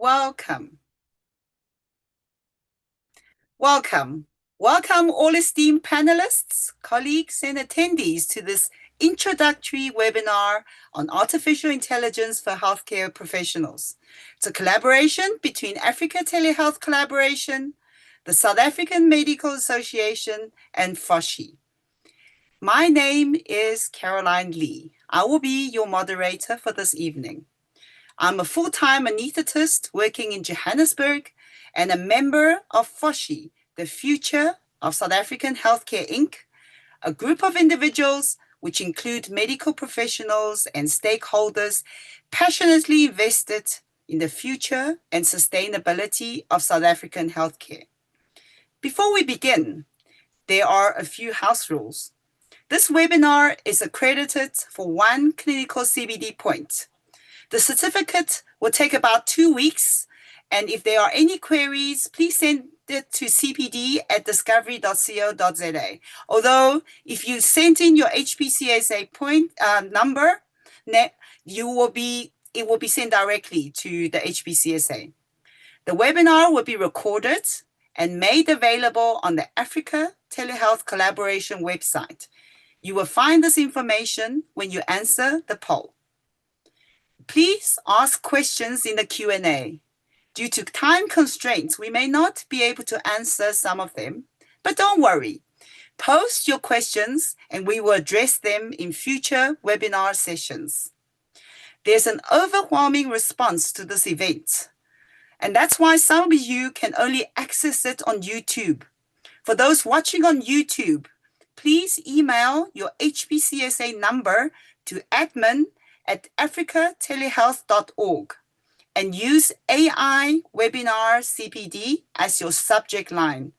Welcome. Welcome. Welcome all esteemed panelists, colleagues, and attendees to this introductory webinar on artificial intelligence for healthcare professionals. It's a collaboration between Africa Telehealth Collaboration, the South African Medical Association, and FOSHI. My name is Caroline Lee. I will be your moderator for this evening. I'm a full-time anesthetist working in Johannesburg and a member of FOSHI, the Future of South African Healthcare Inc., a group of individuals which include medical professionals and stakeholders passionately invested in the future and sustainability of South African healthcare. Before we begin, there are a few house rules. This webinar is accredited for 1 clinical CPD point. The certificate will take about 2 weeks, and if there are any queries, please send it to cpd@discovery.co.za. Although, if you send in your HPCSA point number, it will be sent directly to the HPCSA. The webinar will be recorded and made available on the Africa Telehealth Collaboration website. You will find this information when you answer the poll. Please ask questions in the Q&A. Due to time constraints, we may not be able to answer some of them, but don't worry. Post your questions and we will address them in future webinar sessions. There's an overwhelming response to this event, and that's why some of you can only access it on YouTube. For those watching on YouTube, please email your HPCSA number to admin@africatelehealth.org and use AI Webinar CPD as your subject line.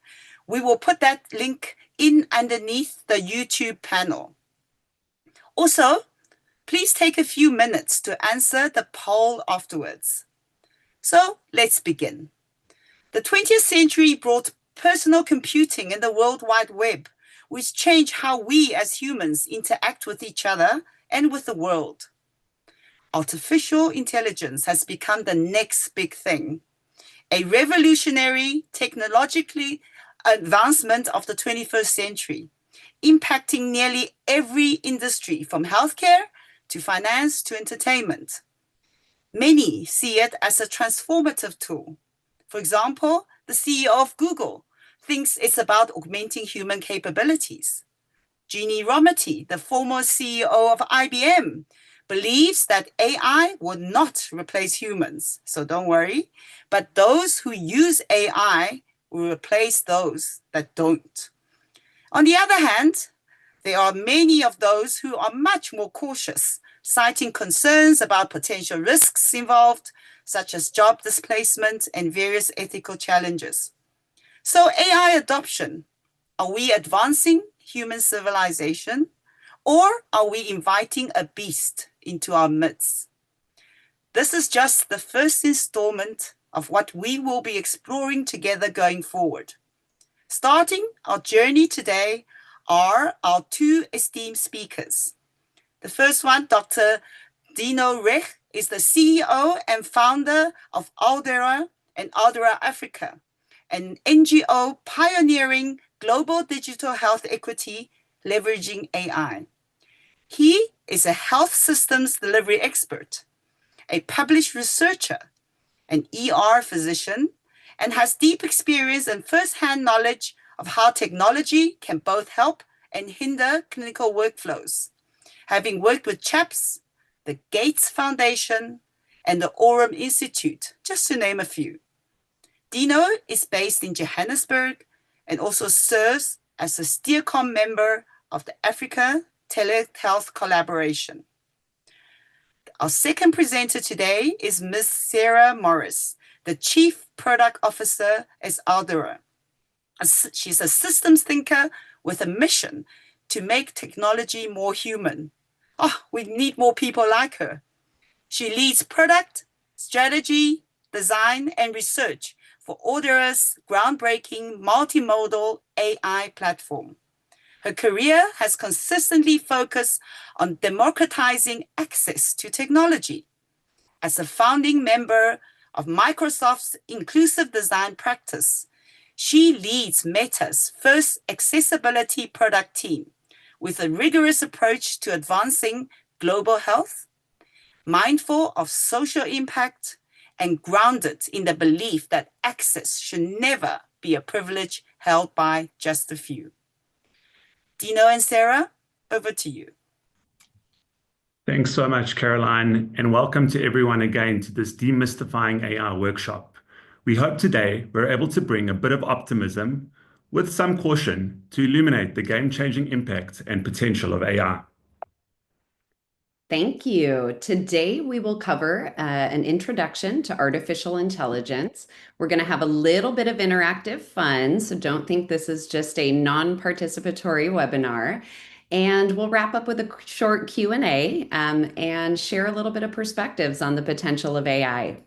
We will put that link in underneath the YouTube panel. Also, please take a few minutes to answer the poll afterwards. So let's begin. The 20th century brought personal computing and the World Wide Web, which changed how we as humans interact with each other and with the world. Artificial intelligence has become the next big thing, a revolutionary technologically advancement of the 21st century, impacting nearly every industry from healthcare to finance to entertainment. Many see it as a transformative tool. For example, the CEO of Google thinks it's about augmenting human capabilities. Jeannie Rometty, the former CEO of IBM, believes that AI will not replace humans, so don't worry, but those who use AI will replace those that don't. On the other hand, there are many of those who are much more cautious, citing concerns about potential risks involved, such as job displacement and various ethical challenges. So AI adoption, are we advancing human civilization, or are we inviting a beast into our midst? This is just the first installment of what we will be exploring together going forward. Starting our journey today are our two esteemed speakers. The first one, Dr. Dino Rech, is the CEO and founder of Aldera and Aldera Africa, an NGO pioneering global digital health equity leveraging AI. He is a health systems delivery expert, a published researcher, an ER physician, and has deep experience and first-hand knowledge of how technology can both help and hinder clinical workflows, having worked with CHAPS, the Gates Foundation, and the Aurum Institute, just to name a few. Dino is based in Johannesburg and also serves as a SteerCom member of the Africa Telehealth Collaboration. Our second presenter today is Ms. Sarah Morris, the Chief Product Officer at Aldera. She's a systems thinker with a mission to make technology more human. Oh, we need more people like her. She leads product, strategy, design, and research for Aldera's groundbreaking multimodal AI platform. Her career has consistently focused on democratizing access to technology. As a founding member of Microsoft's inclusive design practice. She leads Meta's first accessibility product team with a rigorous approach to advancing global health, mindful of social impact, and grounded in the belief that access should never be a privilege held by just a few. Dino and Sarah, over to you. Thanks so much, Caroline, and welcome to everyone again to this Demystifying AI workshop. We hope today we're able to bring a bit of optimism with some caution to illuminate the game-changing impact and potential of AI. Thank you. Today we will cover an introduction to artificial intelligence. We're going to have a little bit of interactive fun, so don't think this is just a non-participatory webinar. And we'll wrap up with a short Q&A and share a little bit of perspectives on the potential of AI.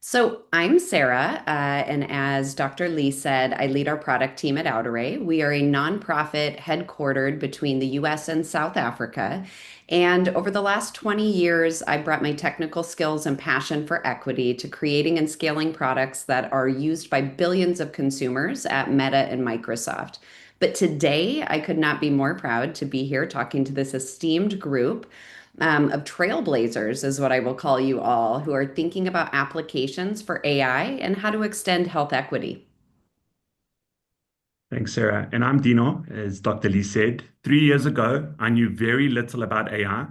So I'm Sarah, and as Dr. Lee said, I lead our product team at Outeray. We are a nonprofit headquartered between the US and South Africa. And over the last 20 years, I brought my technical skills and passion for equity to creating and scaling products that are used by billions of consumers at Meta and Microsoft. But today, I could not be more proud to be here talking to this esteemed group of trailblazers, is what I will call you all, who are thinking about applications for AI and how to extend health equity. Thanks, Sarah. And I'm Dino, as Dr. Lee said. 3 years ago, I knew very little about AI.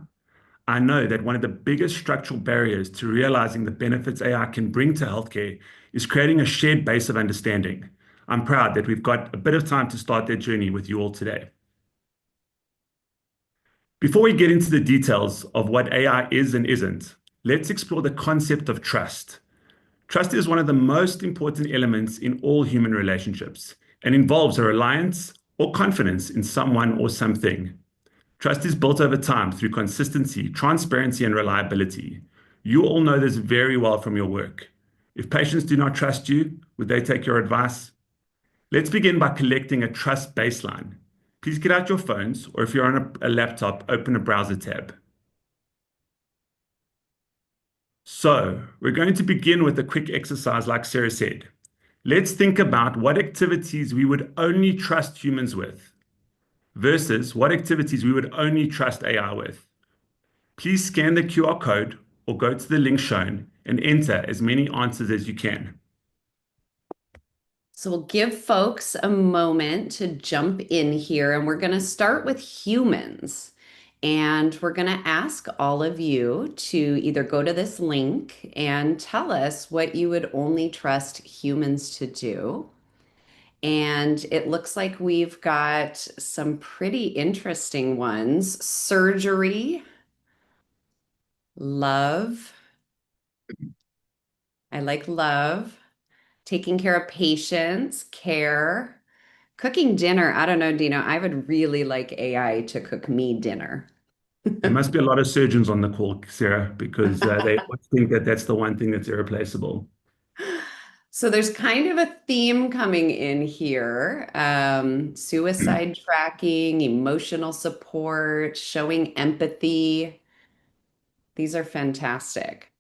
I know that one of the biggest structural barriers to realizing the benefits AI can bring to healthcare is creating a shared base of understanding. I'm proud that we've got a bit of time to start that journey with you all today. Before we get into the details of what AI is and isn't, let's explore the concept of trust. Trust is one of the most important elements in all human relationships and involves a reliance or confidence in someone or something. Trust is built over time through consistency, transparency, and reliability. You all know this very well from your work. If patients do not trust you, would they take your advice? Let's begin by collecting a trust baseline. Please get out your phones, or if you're on a laptop, open a browser tab. So we're going to begin with a quick exercise like Sarah said. Let's think about what activities we would only trust humans with versus what activities we would only trust AI with. Please scan the QR code or go to the link shown and enter as many answers as you can. So we'll give folks a moment to jump in here, and we're going to start with humans. And we're going to ask all of you to either go to this link and tell us what you would only trust humans to do. And it looks like we've got some pretty interesting ones. Surgery, love. I like love. Taking care of patients, care, cooking dinner. I don't know, Dino, I would really like AI to cook me dinner. There must be a lot of surgeons on the call, Sarah, because they think that that's the one thing that's irreplaceable. So there's kind of a theme coming in here. Suicide tracking, emotional support, showing empathy. These are fantastic.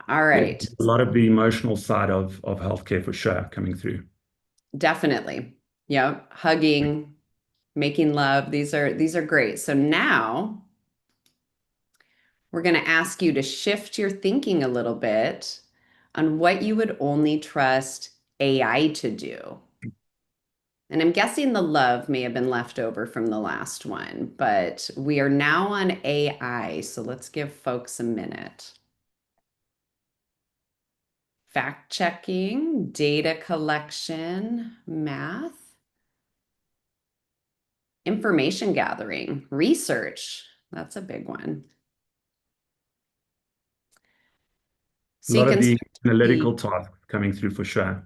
All Yeah, right. a lot of the emotional side of healthcare for sure coming through. Definitely. Yeah. Hugging, making love. These are great. So now we're going to ask you to shift your thinking a little bit on what you would only trust AI to do. And I'm guessing the love may have been left over from the last one, but we are now on AI. So let's give folks a minute. Fact checking, data collection, math, information gathering, research. That's a big one. A lot of the analytical tasks coming through for sure.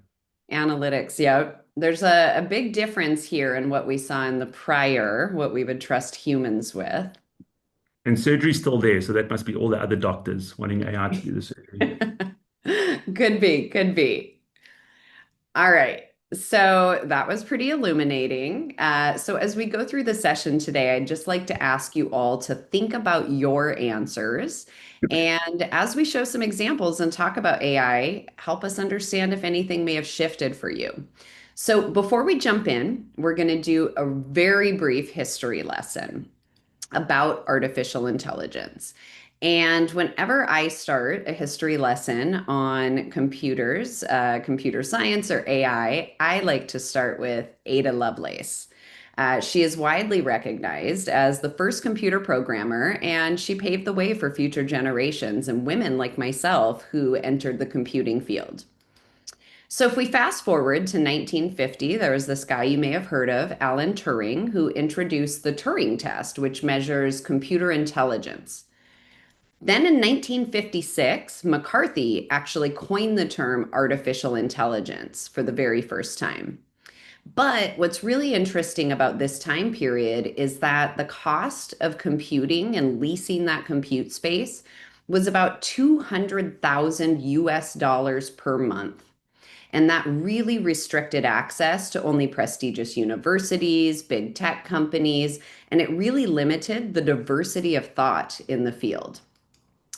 Analytics, yeah. There's a big difference here in what we saw in the prior, what we would trust humans with. And surgery's still there, so that must be all the other doctors wanting AI to do the surgery. Could be, could be. All right. So that was pretty illuminating. So as we go through the session today, I'd just like to ask you all to think about your answers. And as we show some examples and talk about AI, help us understand if anything may have shifted for you. So before we jump in, we're going to do a very brief history lesson about artificial intelligence. And whenever I start a history lesson on computers, computer science, or AI, I like to start with Ada Lovelace. She is widely recognized as the first computer programmer, and she paved the way for future generations and women like myself who entered the computing field. So if we fast forward to 1950, there was this guy you may have heard of, Alan Turing, who introduced the Turing test, which measures computer intelligence. Then in 1956, McCarthy actually coined the term artificial intelligence for the very first time. But what's really interesting about this time period is that the cost of computing and leasing that compute space was about 200,000 US dollars per month. And that really restricted access to only prestigious universities, big tech companies, and it really limited the diversity of thought in the field.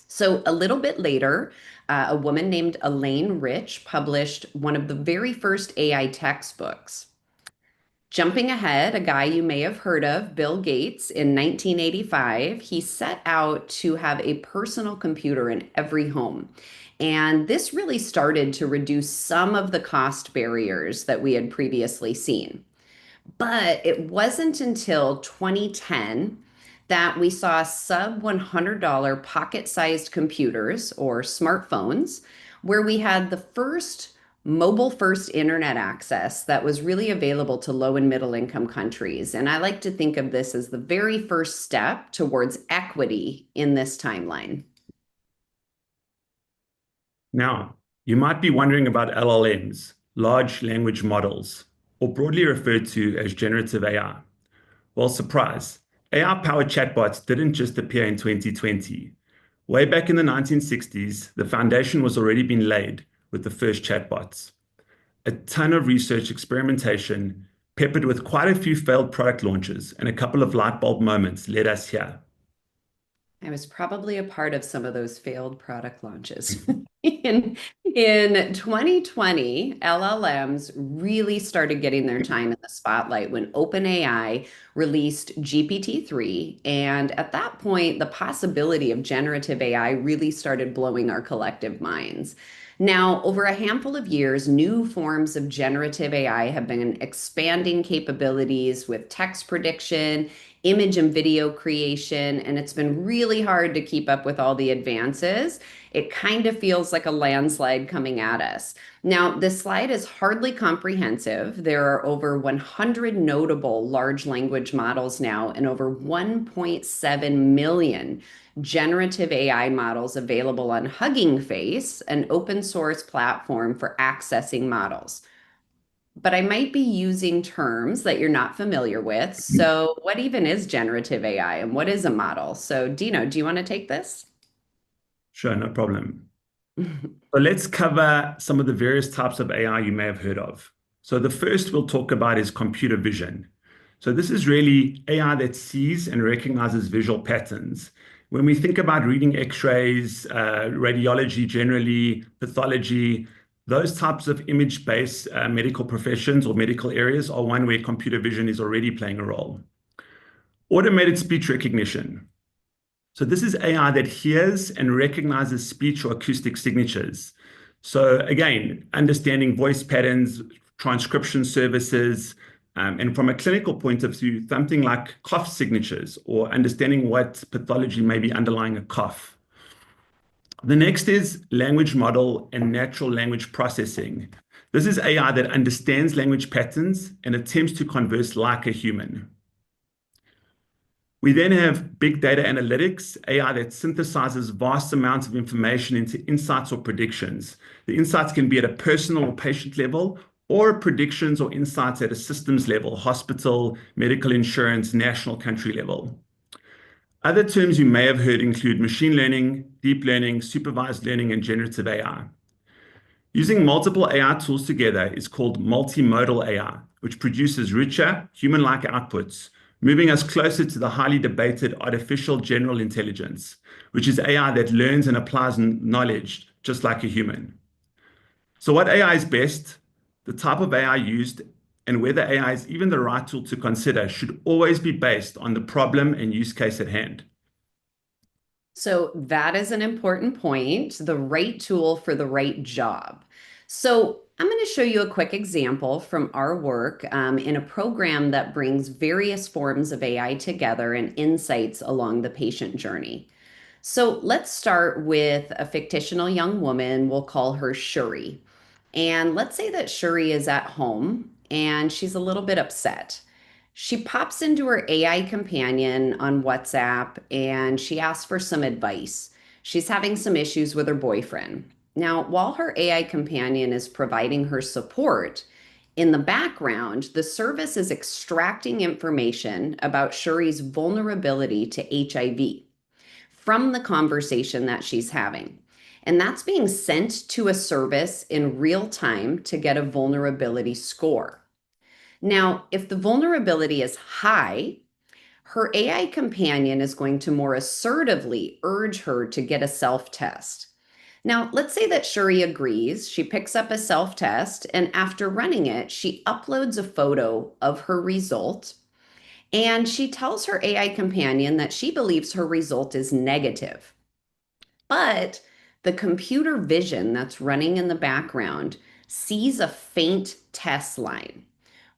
So, a little bit later, a woman named Elaine Rich published one of the very first AI textbooks. Jumping ahead, a guy you may have heard of, Bill Gates, in 1985, he set out to have a personal computer in every home. And this really started to reduce some of the cost barriers that we had previously seen. But it wasn't until 2010 that we saw sub $100 pocket-sized computers or smartphones, where we had the first mobile first internet access that was really available to low and middle income countries. And I like to think of this as the very first step towards equity in this timeline. Now, you might be wondering about LLMs, large language models, or broadly referred to as generative AI. Well, surprise, AI-powered chatbots didn't just appear in 2020. Way back in the 1960s, the foundation was already being laid with the first chatbots. A ton of research experimentation, peppered with quite a few failed product launches and a couple of light bulb moments led us here. I was probably a part of some of those failed product launches. In 2020, LLMs really started getting their time in the spotlight when OpenAI released GPT-3. And at that point, the possibility of generative AI really started blowing our collective minds. Now, over a handful of years, new forms of generative AI have been expanding capabilities with text prediction, image and video creation, and it's been really hard to keep up with all the advances. It kind of feels like a landslide coming at us. Now, this slide is hardly comprehensive. There are over 100 notable large language models now and over 1.7 million generative AI models available on Hugging Face, an open source platform for accessing models. But I might be using terms that you're not familiar with. So, what even is generative AI and what is a model? So, Dino, do you want to take this? Sure, no problem. So let's cover some of the various types of AI you may have heard of. So the first we'll talk about is computer vision. So this is really AI that sees and recognizes visual patterns. When we think about reading X-rays, radiology generally, pathology, those types of image-based medical professions or medical areas are one where computer vision is already playing a role. Automated speech recognition. So this is AI that hears and recognizes speech or acoustic signatures. So again, understanding voice patterns, transcription services, and from a clinical point of view, something like cough signatures or understanding what pathology may be underlying a cough. The next is language model and natural language processing. This is AI that understands language patterns and attempts to converse like a human. We then have big data analytics, AI that synthesizes vast amounts of information into insights or predictions. The insights can be at a personal or patient level, or predictions or insights at a systems level, hospital, medical insurance, national country level. Other terms you may have heard include machine learning, deep learning, supervised learning, and generative AI. Using multiple AI tools together is called multimodal AI, which produces richer, human-like outputs, moving us closer to the highly debated artificial general intelligence, which is AI that learns and applies knowledge just like a human. So what AI is best, the type of AI used, and whether AI is even the right tool to consider should always be based on the problem and use case at hand. So that is an important point, the right tool for the right job. So I'm going to show you a quick example from our work in a program that brings various forms of AI together and insights along the patient journey. So let's start with a fictional young woman. We'll call her Shuri. And let's say that Shuri is at home and she's a little bit upset. She pops into her AI companion on WhatsApp and she asks for some advice. She's having some issues with her boyfriend. Now, while her AI companion is providing her support, in the background, the service is extracting information about Shuri's vulnerability to HIV from the conversation that she's having. And that's being sent to a service in real time to get a vulnerability score. Now, if the vulnerability is high, her AI companion is going to more assertively urge her to get a self-test. Now, let's say that Shuri agrees. She picks up a self-test, and after running it, she uploads a photo of her result, and she tells her AI companion that she believes her result is negative. But the computer vision that's running in the background sees a faint test line,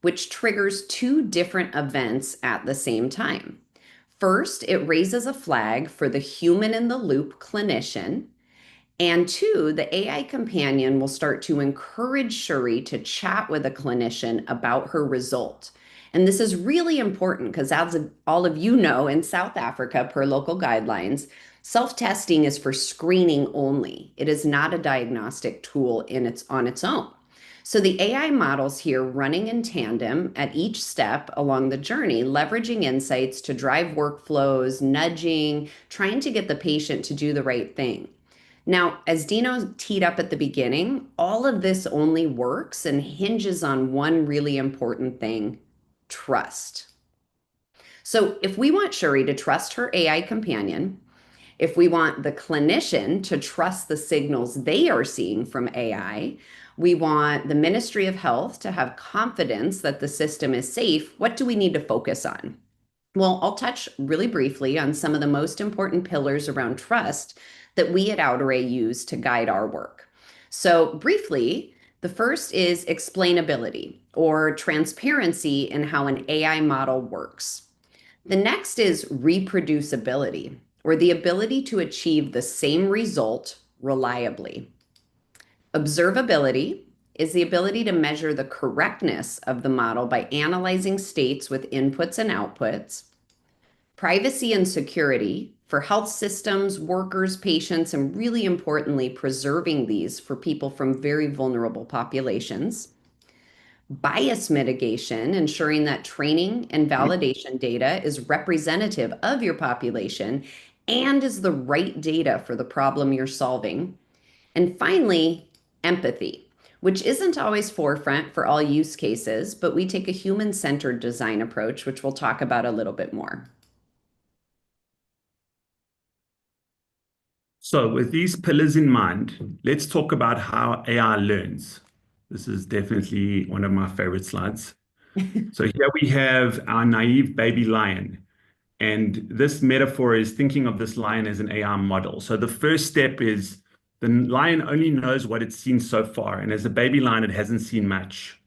which triggers two different events at the same time. First, it raises a flag for the human in the loop clinician. And two, the AI companion will start to encourage Shuri to chat with a clinician about her result. And this is really important because, as all of you know, in South Africa, per local guidelines, self-testing is for screening only. It is not a diagnostic tool on its own. So the AI models here running in tandem at each step along the journey, leveraging insights to drive workflows, nudging, trying to get the patient to do the right thing. Now, as Dino teed up at the beginning, all of this only works and hinges on one really important thing: trust. So if we want Shuri to trust her AI companion, if we want the clinician to trust the signals they are seeing from AI, we want the Ministry of Health to have confidence that the system is safe, what do we need to focus on? Well, I'll touch really briefly on some of the most important pillars around trust that we at Outeray use to guide our work. So briefly, the first is explainability or transparency in how an AI model works. The next is reproducibility, or the ability to achieve the same result reliably. Observability is the ability to measure the correctness of the model by analyzing states with inputs and outputs. Privacy and security for health systems, workers, patients, and really importantly, preserving these for people from very vulnerable populations. Bias mitigation, ensuring that training and validation data is representative of your population and is the right data for the problem you're solving. And finally, empathy, which isn't always forefront for all use cases, but we take a human-centered design approach, which we'll talk about a little bit more. So with these pillars in mind, let's talk about how AI learns. This is definitely one of my favorite slides. So here we have our naive baby lion. And this metaphor is thinking of this lion as an AI model. So the first step is the lion only knows what it's seen so far. And as a baby lion, it hasn't seen much.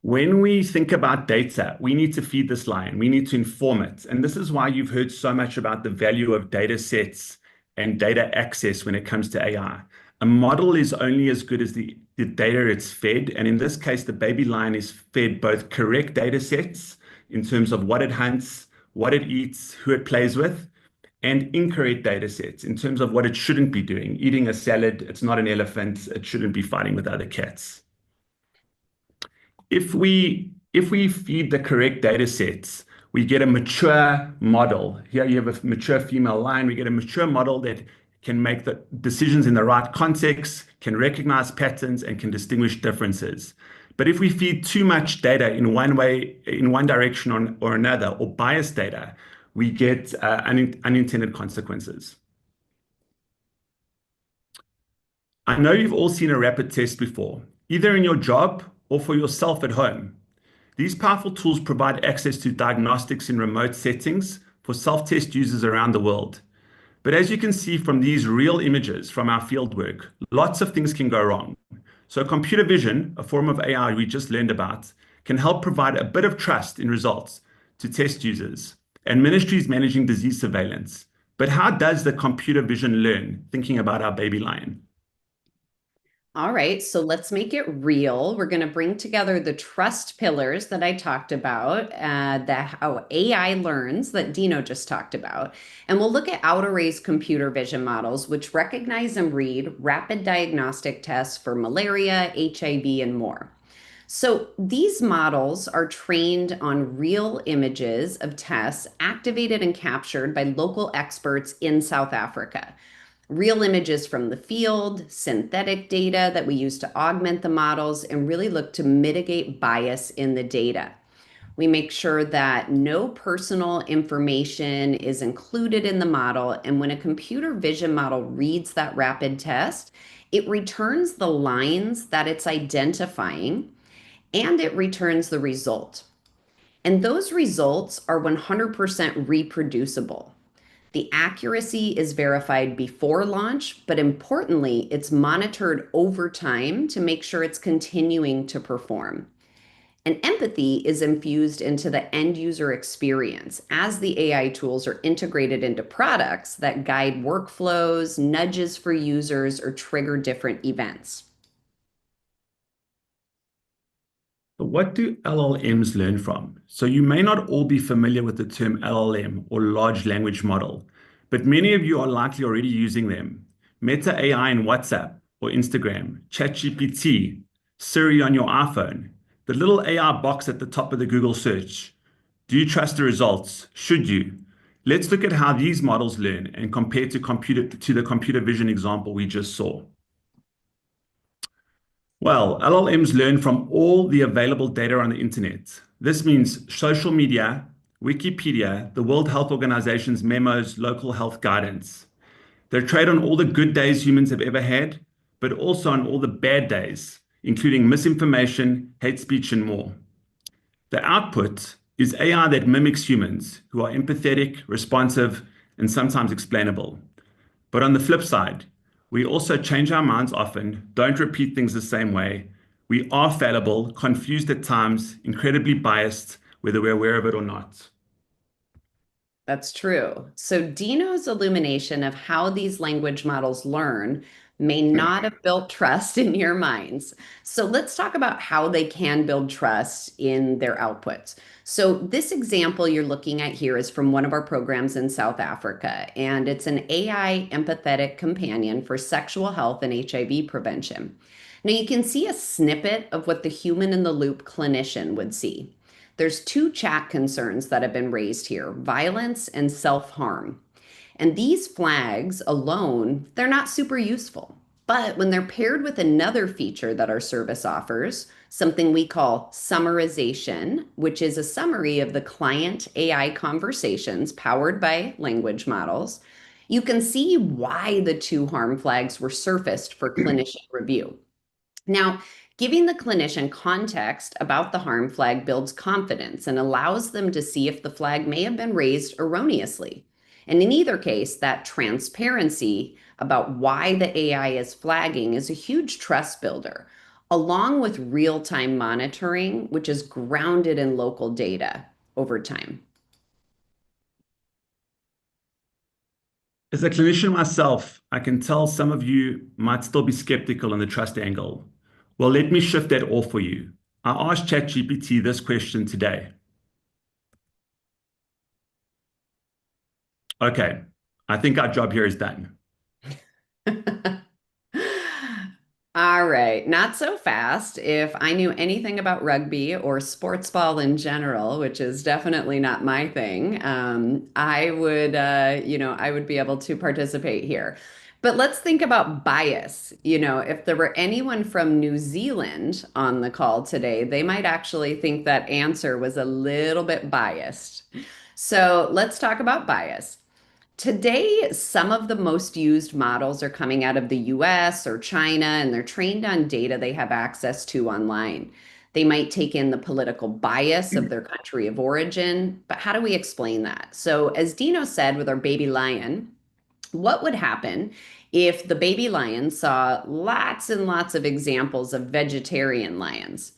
When we think about data, we need to feed this lion. We need to inform it. And this is why you've heard so much about the value of data sets and data access when it comes to AI. A model is only as good as the data it's fed. And in this case, the baby lion is fed both correct data sets in terms of what it hunts, what it eats, who it plays with, and incorrect data sets in terms of what it shouldn't be doing. Eating a salad, it's not an elephant, it shouldn't be fighting with other cats. If we feed the correct data sets, we get a mature model. Here you have a mature female lion. We get a mature model that can make the decisions in the right context, can recognize patterns, and can distinguish differences. But if we feed too much data in one way, in one direction or another, or biased data, we get unintended consequences. I know you've all seen a rapid test before, either in your job or for yourself at home. These powerful tools provide access to diagnostics in remote settings for self-test users around the world. But as you can see from these real images from our fieldwork, lots of things can go wrong. So computer vision, a form of AI we just learned about, can help provide a bit of trust in results to test users and ministries managing disease surveillance. But how does the computer vision learn, thinking about our baby lion? All right, so let's make it real. We're going to bring together the trust pillars that I talked about, how AI learns that Dino just talked about. And we'll look at out-of-range computer vision models, which recognize and read rapid diagnostic tests for malaria, HIV, and more. So these models are trained on real images of tests activated and captured by local experts in South Africa. Real images from the field, synthetic data that we use to augment the models, and really look to mitigate bias in the data. We make sure that no personal information is included in the model. And when a computer vision model reads that rapid test, it returns the lines that it's identifying and it returns the result. And those results are 100% reproducible. The accuracy is verified before launch, but importantly, it's monitored over time to make sure it's continuing to perform. And empathy is infused into the end user experience as the AI tools are integrated into products that guide workflows, nudges for users, or trigger different events. But what do LLMs learn from? So you may not all be familiar with the term LLM or large language model, but many of you are likely already using them. Meta AI in WhatsApp or Instagram, ChatGPT, Siri on your iPhone, the little AI box at the top of the Google search. Do you trust the results? Should you? Let's look at how these models learn and compare to the computer vision example we just saw. Well, LLMs learn from all the available data on the internet. This means social media, Wikipedia, the World Health Organization's memos, local health guidance. They're trained on all the good days humans have ever had, but also on all the bad days, including misinformation, hate speech, and more. The output is AI that mimics humans who are empathetic, responsive, and sometimes explainable. But on the flip side, we also change our minds often, don't repeat things the same way. We are fallible, confused at times, incredibly biased, whether we're aware of it or not. That's true. So Dino's illumination of how these language models learn may not have built trust in your minds. So let's talk about how they can build trust in their outputs. So this example you're looking at here is from one of our programs in South Africa, and it's an AI empathetic companion for sexual health and HIV prevention. Now you can see a snippet of what the human in the loop clinician would see. There's two chat concerns that have been raised here: violence and self-harm. And these flags alone, they're not super useful. But when they're paired with another feature that our service offers, something we call summarization, which is a summary of the client AI conversations powered by language models, you can see why the two harm flags were surfaced for clinician review. Now, giving the clinician context about the harm flag builds confidence and allows them to see if the flag may have been raised erroneously. And in either case, that transparency about why the AI is flagging is a huge trust builder, along with real-time monitoring, which is grounded in local data over time. As a clinician myself, I can tell some of you might still be skeptical on the trust angle. Well, let me shift that all for you. I asked ChatGPT this question today. Okay, I think our job here is done. All right, not so fast. If I knew anything about rugby or sports ball in general, which is definitely not my thing, I would be able to participate here. But let's think about bias. If there were anyone from New Zealand on the call today, they might actually think that answer was a little bit biased. So let's talk about bias. Today, some of the most used models are coming out of the US or China, and they're trained on data they have access to online. They might take in the political bias of their country of origin, but how do we explain that? So, as Dino said with our baby lion, what would happen if the baby lion saw lots and lots of examples of vegetarian lions?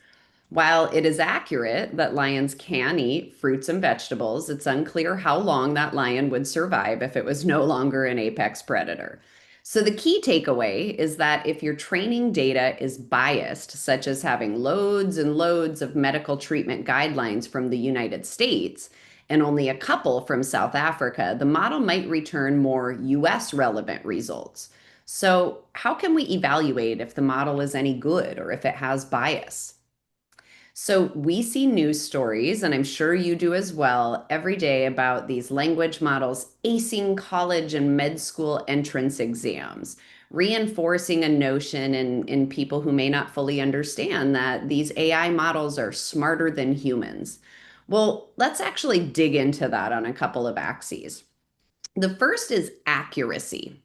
While it is accurate that lions can eat fruits and vegetables, it's unclear how long that lion would survive if it was no longer an apex predator. So, the key takeaway is that if your training data is biased, such as having loads and loads of medical treatment guidelines from the United States and only a couple from South Africa, the model might return more US relevant results. So, how can we evaluate if the model is any good or if it has bias? So we see news stories, and I'm sure you do as well, every day about these language models acing college and med school entrance exams, reinforcing a notion in people who may not fully understand that these AI models are smarter than humans. Well, let's actually dig into that on a couple of axes. The first is accuracy.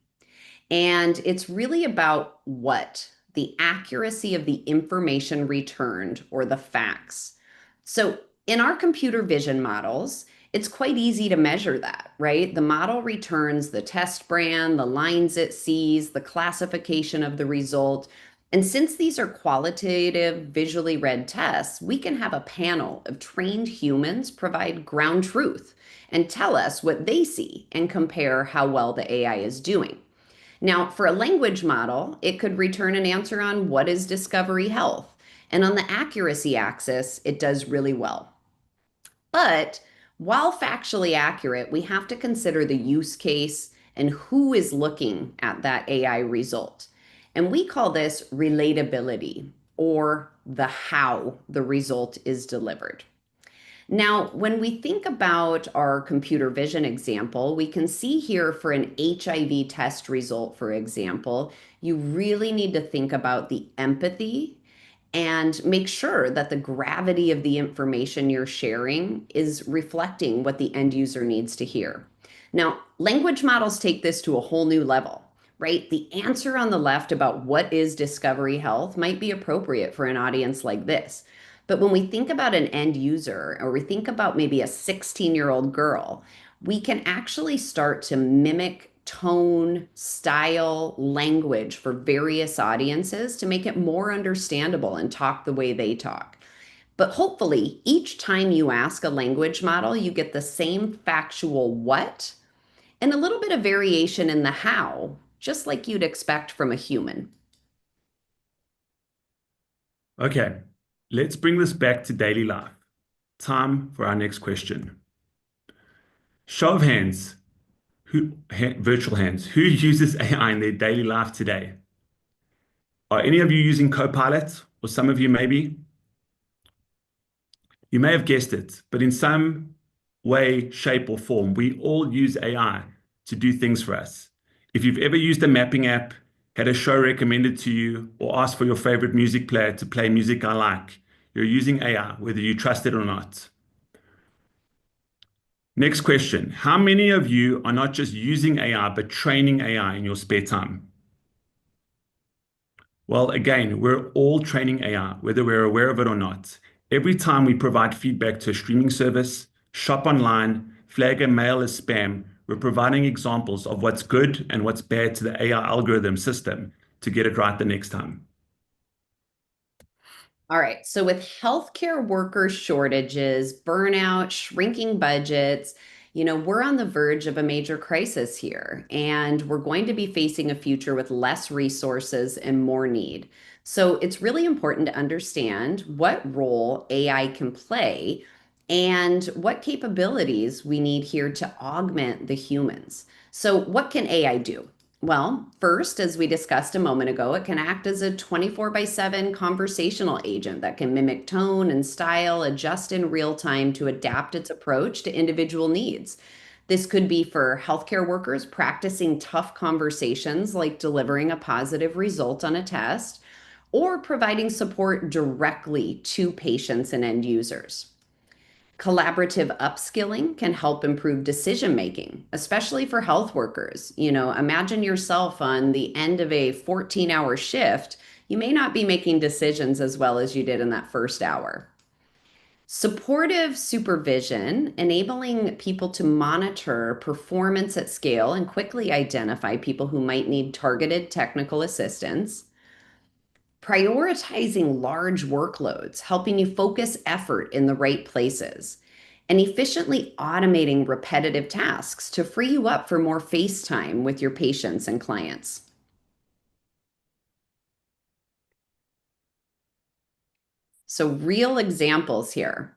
And it's really about what? The accuracy of the information returned or the facts. So in our computer vision models, it's quite easy to measure that, right? The model returns the test brand, the lines it sees, the classification of the result. And since these are qualitative, visually read tests, we can have a panel of trained humans provide ground truth and tell us what they see and compare how well the AI is doing. Now, for a language model, it could return an answer on what is discovery health. And on the accuracy axis, it does really well. But while factually accurate, we have to consider the use case and who is looking at that AI result. And we call this relatability, or the how the result is delivered. Now, when we think about our computer vision example, we can see here for an HIV test result, for example, you really need to think about the empathy and make sure that the gravity of the information you're sharing is reflecting what the end user needs to hear. Now, language models take this to a whole new level, right? The answer on the left about what is discovery health might be appropriate for an audience like this. But when we think about an end user, or we think about maybe a 16-year-old girl, we can actually start to mimic tone, style, language for various audiences to make it more understandable and talk the way they talk. But hopefully, each time you ask a language model, you get the same factual what and a little bit of variation in the how, just like you'd expect from a human. Okay, let's bring this back to daily life. Time for our next question. Show of hands, virtual hands, who uses AI in their daily life today? Are any of you using Copilot, or some of you maybe? You may have guessed it, but in some way, shape, or form, we all use AI to do things for us. If you've ever used a mapping app, had a show recommended to you, or asked for your favorite music player to play music I like, you're using AI, whether you trust it or not. Next question. How many of you are not just using AI, but training AI in your spare time? Well, again, we're all training AI, whether we're aware of it or not. Every time we provide feedback to a streaming service, shop online, flag a mail as spam, we're providing examples of what's good and what's bad to the AI algorithm system to get it right the next time. All right. So with healthcare worker shortages, burnout, shrinking budgets, we're on the verge of a major crisis here, and we're going to be facing a future with less resources and more need. So it's really important to understand what role AI can play and what capabilities we need here to augment the humans. So what can AI do? Well, first, as we discussed a moment ago, it can act as a 24/7 conversational agent that can mimic tone and style, adjust in real time to adapt its approach to individual needs. This could be for healthcare workers practicing tough conversations like delivering a positive result on a test, or providing support directly to patients and end users. Collaborative upskilling can help improve decision making, especially for health workers. Imagine yourself on the end of a 14-hour shift. You may not be making decisions as well as you did in that first hour. Supportive supervision, enabling people to monitor performance at scale and quickly identify people who might need targeted technical assistance. Prioritizing large workloads, helping you focus effort in the right places, and efficiently automating repetitive tasks to free you up for more face time with your patients and clients. So real examples here.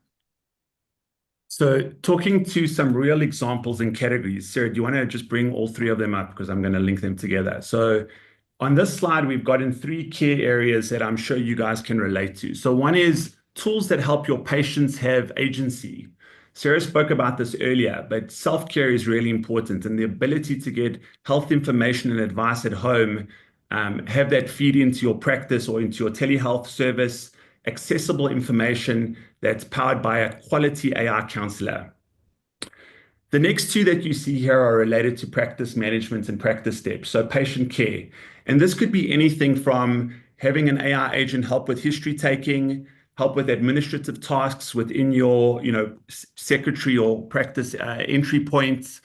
So talking to some real examples and categories, Sarah, do you want to just bring all three of them up because I'm going to link them together? So on this slide, we've got in three key areas that I'm sure you guys can relate to. So one is tools that help your patients have agency. Sarah spoke about this earlier, but self-care is really important, and the ability to get health information and advice at home, have that feed into your practice or into your telehealth service, accessible information that's powered by a quality AI counselor. The next two that you see here are related to practice management and practice steps, so patient care. And this could be anything from having an AI agent help with history taking, help with administrative tasks within your, secretary or practice entry points.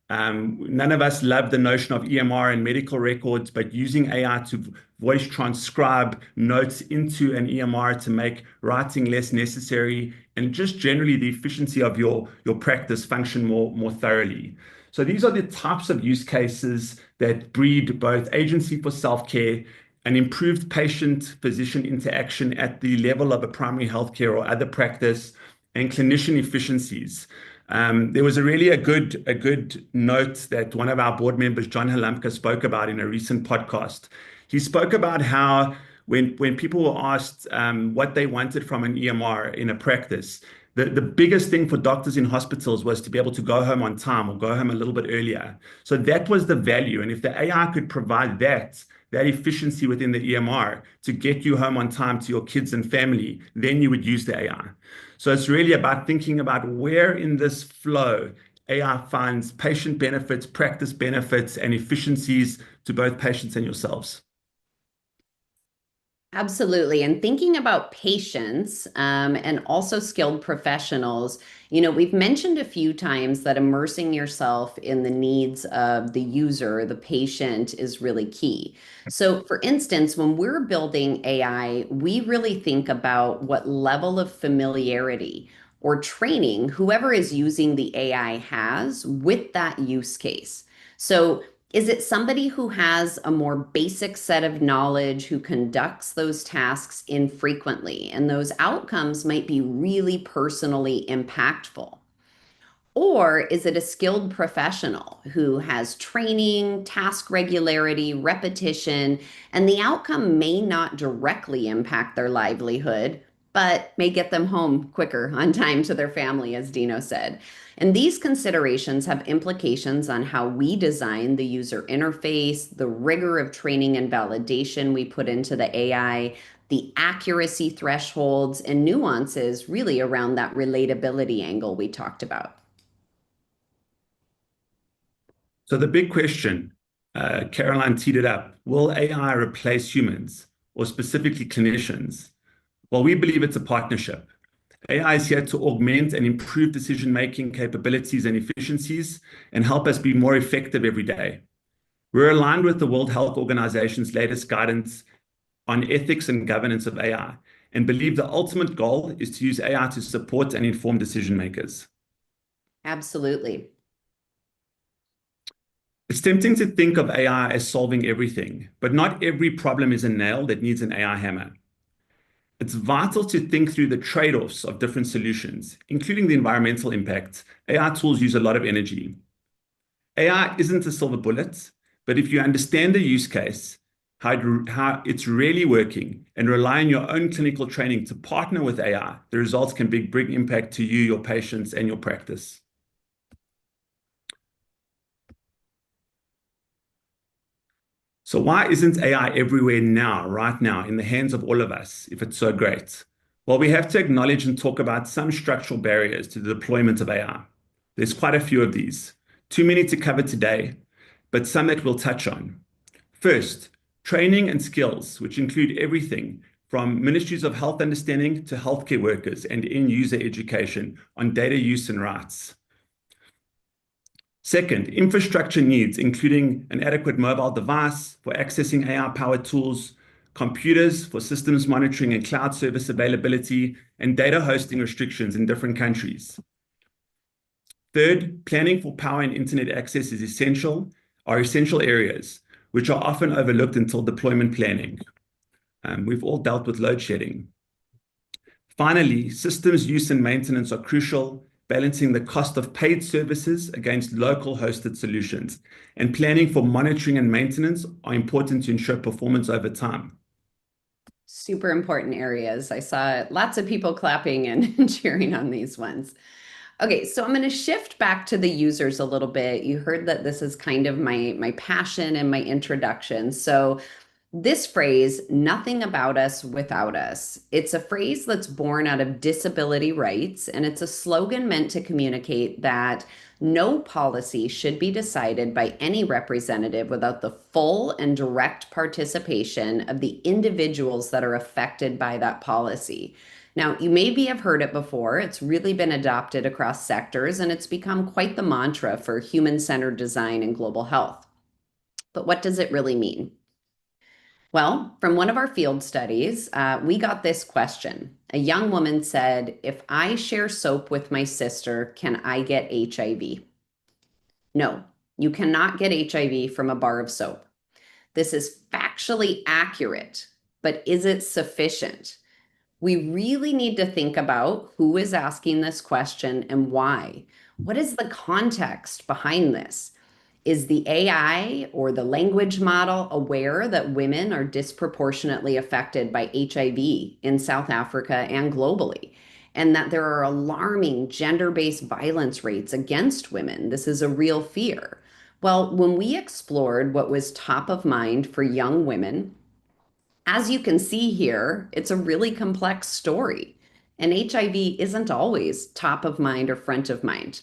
None of us love the notion of EMR and medical records, but using AI to voice transcribe notes into an EMR to make writing less necessary, and just generally the efficiency of your practice function more thoroughly. So these are the types of use cases that breed both agency for self-care and improved patient-physician interaction at the level of a primary healthcare or other practice, and clinician efficiencies. There was a good note that one of our board members, John Halumpka, spoke about in a recent podcast. He spoke about how when people were asked what they wanted from an EMR in a practice, the biggest thing for doctors in hospitals was to be able to go home on time or go home a little bit earlier. So that was the value. And if the AI could provide that efficiency within the EMR to get you home on time to your kids and family, then you would use the AI. So it's really about thinking about where in this flow AI finds patient benefits, practice benefits, and efficiencies to both patients and yourselves. Absolutely. And thinking about patients and also skilled professionals, we've mentioned a few times that immersing yourself in the needs of the user, the patient, is really key. So, for instance, when we're building AI, we really think about what level of familiarity or training whoever is using the AI has with that use case. So, is it somebody who has a more basic set of knowledge, who conducts those tasks infrequently, and those outcomes might be really personally impactful? Or is it a skilled professional who has training, task regularity, repetition, and the outcome may not directly impact their livelihood, but may get them home quicker on time to their family, as Dino said? And these considerations have implications on how we design the user interface, the rigor of training and validation we put into the AI, the accuracy thresholds, and nuances really around that relatability angle we talked about. So the big question, Caroline teed it up, will AI replace humans, or specifically clinicians? Well, we believe it's a partnership. AI is here to augment and improve decision-making capabilities and efficiencies and help us be more effective every day. We're aligned with the World Health Organization's latest guidance on ethics and governance of AI, and believe the ultimate goal is to use AI to support and inform decision makers. Absolutely. It's tempting to think of AI as solving everything, but not every problem is a nail that needs an AI hammer. It's vital to think through the trade-offs of different solutions, including the environmental impact. AI tools use a lot of energy. AI isn't a silver bullet, but if you understand the use case, how it's really working, and rely on your own clinical training to partner with AI, the results can bring impact to you, your patients, and your practice. So why isn't AI everywhere now, right now, in the hands of all of us, if it's so great? Well, we have to acknowledge and talk about some structural barriers to the deployment of AI. There's quite a few of these, too many to cover today, but some that we'll touch on. First, training and skills, which include everything from ministries of health understanding to healthcare workers and end user education on data use and rights. Second, infrastructure needs, including an adequate mobile device for accessing AI-powered tools, computers for systems monitoring and cloud service availability, and data hosting restrictions in different countries. Third, planning for power and internet access are essential areas, which are often overlooked until deployment planning. We've all dealt with load shedding. Finally, systems use and maintenance are crucial, balancing the cost of paid services against local hosted solutions. And planning for monitoring and maintenance are important to ensure performance over time. Super important areas. I saw lots of people clapping and cheering on these ones. Okay, so I'm going to shift back to the users a little bit. You heard that this is kind of my passion and my introduction. So this phrase, nothing about us without us, it's a phrase that's born out of disability rights, and it's a slogan meant to communicate that no policy should be decided by any representative without the full and direct participation of the individuals that are affected by that policy. Now, you maybe have heard it before. It's really been adopted across sectors, and it's become quite the mantra for human-centered design and global health. But what does it really mean? Well, from one of our field studies, we got this question. A young woman said, if I share soap with my sister, can I get HIV? No, you cannot get HIV from a bar of soap. This is factually accurate, but is it sufficient? We really need to think about who is asking this question and why. What is the context behind this? Is the AI or the language model aware that women are disproportionately affected by HIV in South Africa and globally, and that there are alarming gender-based violence rates against women? This is a real fear. Well, when we explored what was top of mind for young women, as you can see here, it's a really complex story, and HIV isn't always top of mind or front of mind.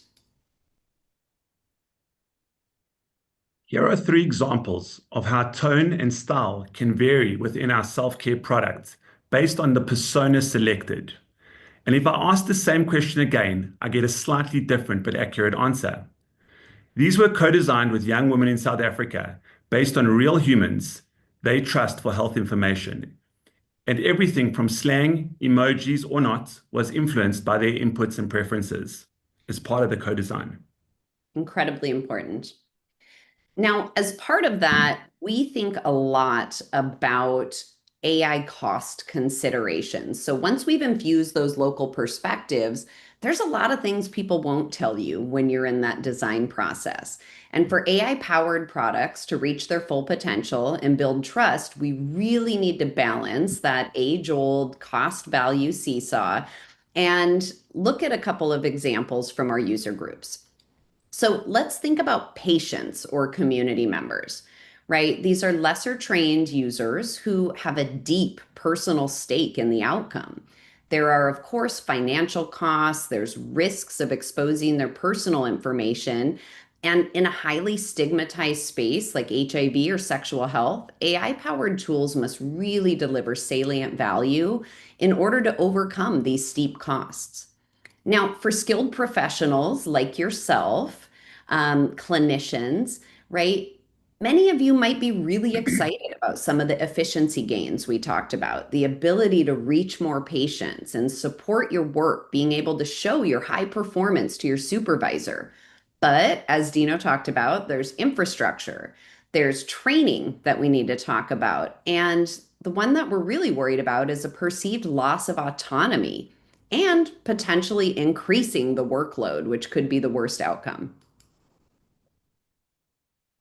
Here are 3 examples of how tone and style can vary within our self-care product based on the persona selected. And if I ask the same question again, I get a slightly different but accurate answer. These were co-designed with young women in South Africa based on real humans they trust for health information. And everything from slang, emojis or not, was influenced by their inputs and preferences as part of the co-design. Incredibly important. Now, as part of that, we think a lot about AI cost considerations. So once we've infused those local perspectives, there's a lot of things people won't tell you when you're in that design process. And for AI-powered products to reach their full potential and build trust, we really need to balance that age-old cost-value seesaw and look at a couple of examples from our user groups. So let's think about patients or community members, right? These are lesser trained users who have a deep personal stake in the outcome. There are, of course, financial costs. There's risks of exposing their personal information. And in a highly stigmatized space like HIV or sexual health, AI-powered tools must really deliver salient value in order to overcome these steep costs. Now, for skilled professionals like yourself, clinicians, right? Many of you might be really excited about some of the efficiency gains we talked about, the ability to reach more patients and support your work, being able to show your high performance to your supervisor. But as Dino talked about, there's infrastructure, there's training that we need to talk about. And the one that we're really worried about is a perceived loss of autonomy and potentially increasing the workload, which could be the worst outcome.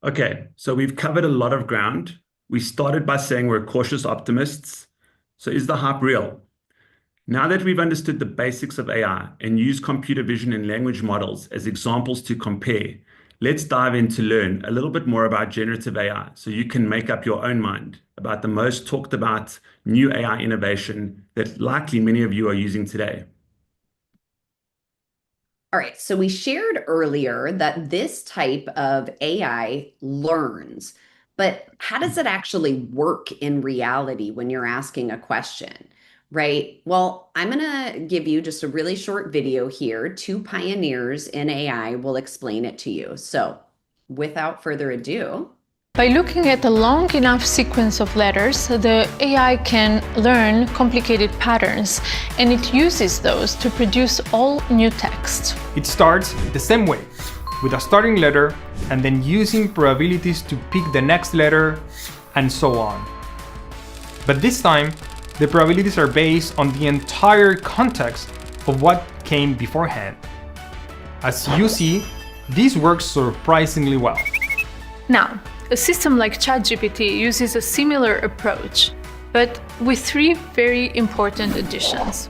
Okay, so we've covered a lot of ground. We started by saying we're cautious optimists. So is the hype real? Now that we've understood the basics of AI and used computer vision and language models as examples to compare, let's dive in to learn a little bit more about generative AI so you can make up your own mind about the most talked about new AI innovation that likely many of you are using today. All right, so we shared earlier that this type of AI learns, but how does it actually work in reality when you're asking a question, right? Well, I'm going to give you just a really short video here. Two pioneers in AI will explain it to you. So, without further ado, by looking at a long enough sequence of letters, the AI can learn complicated patterns, and it uses those to produce all new text. It starts the same way, with a starting letter, and then using probabilities to pick the next letter, and so on. But this time, the probabilities are based on the entire context of what came beforehand. As you see, this works surprisingly well. Now, a system like ChatGPT uses a similar approach, but with three very important additions.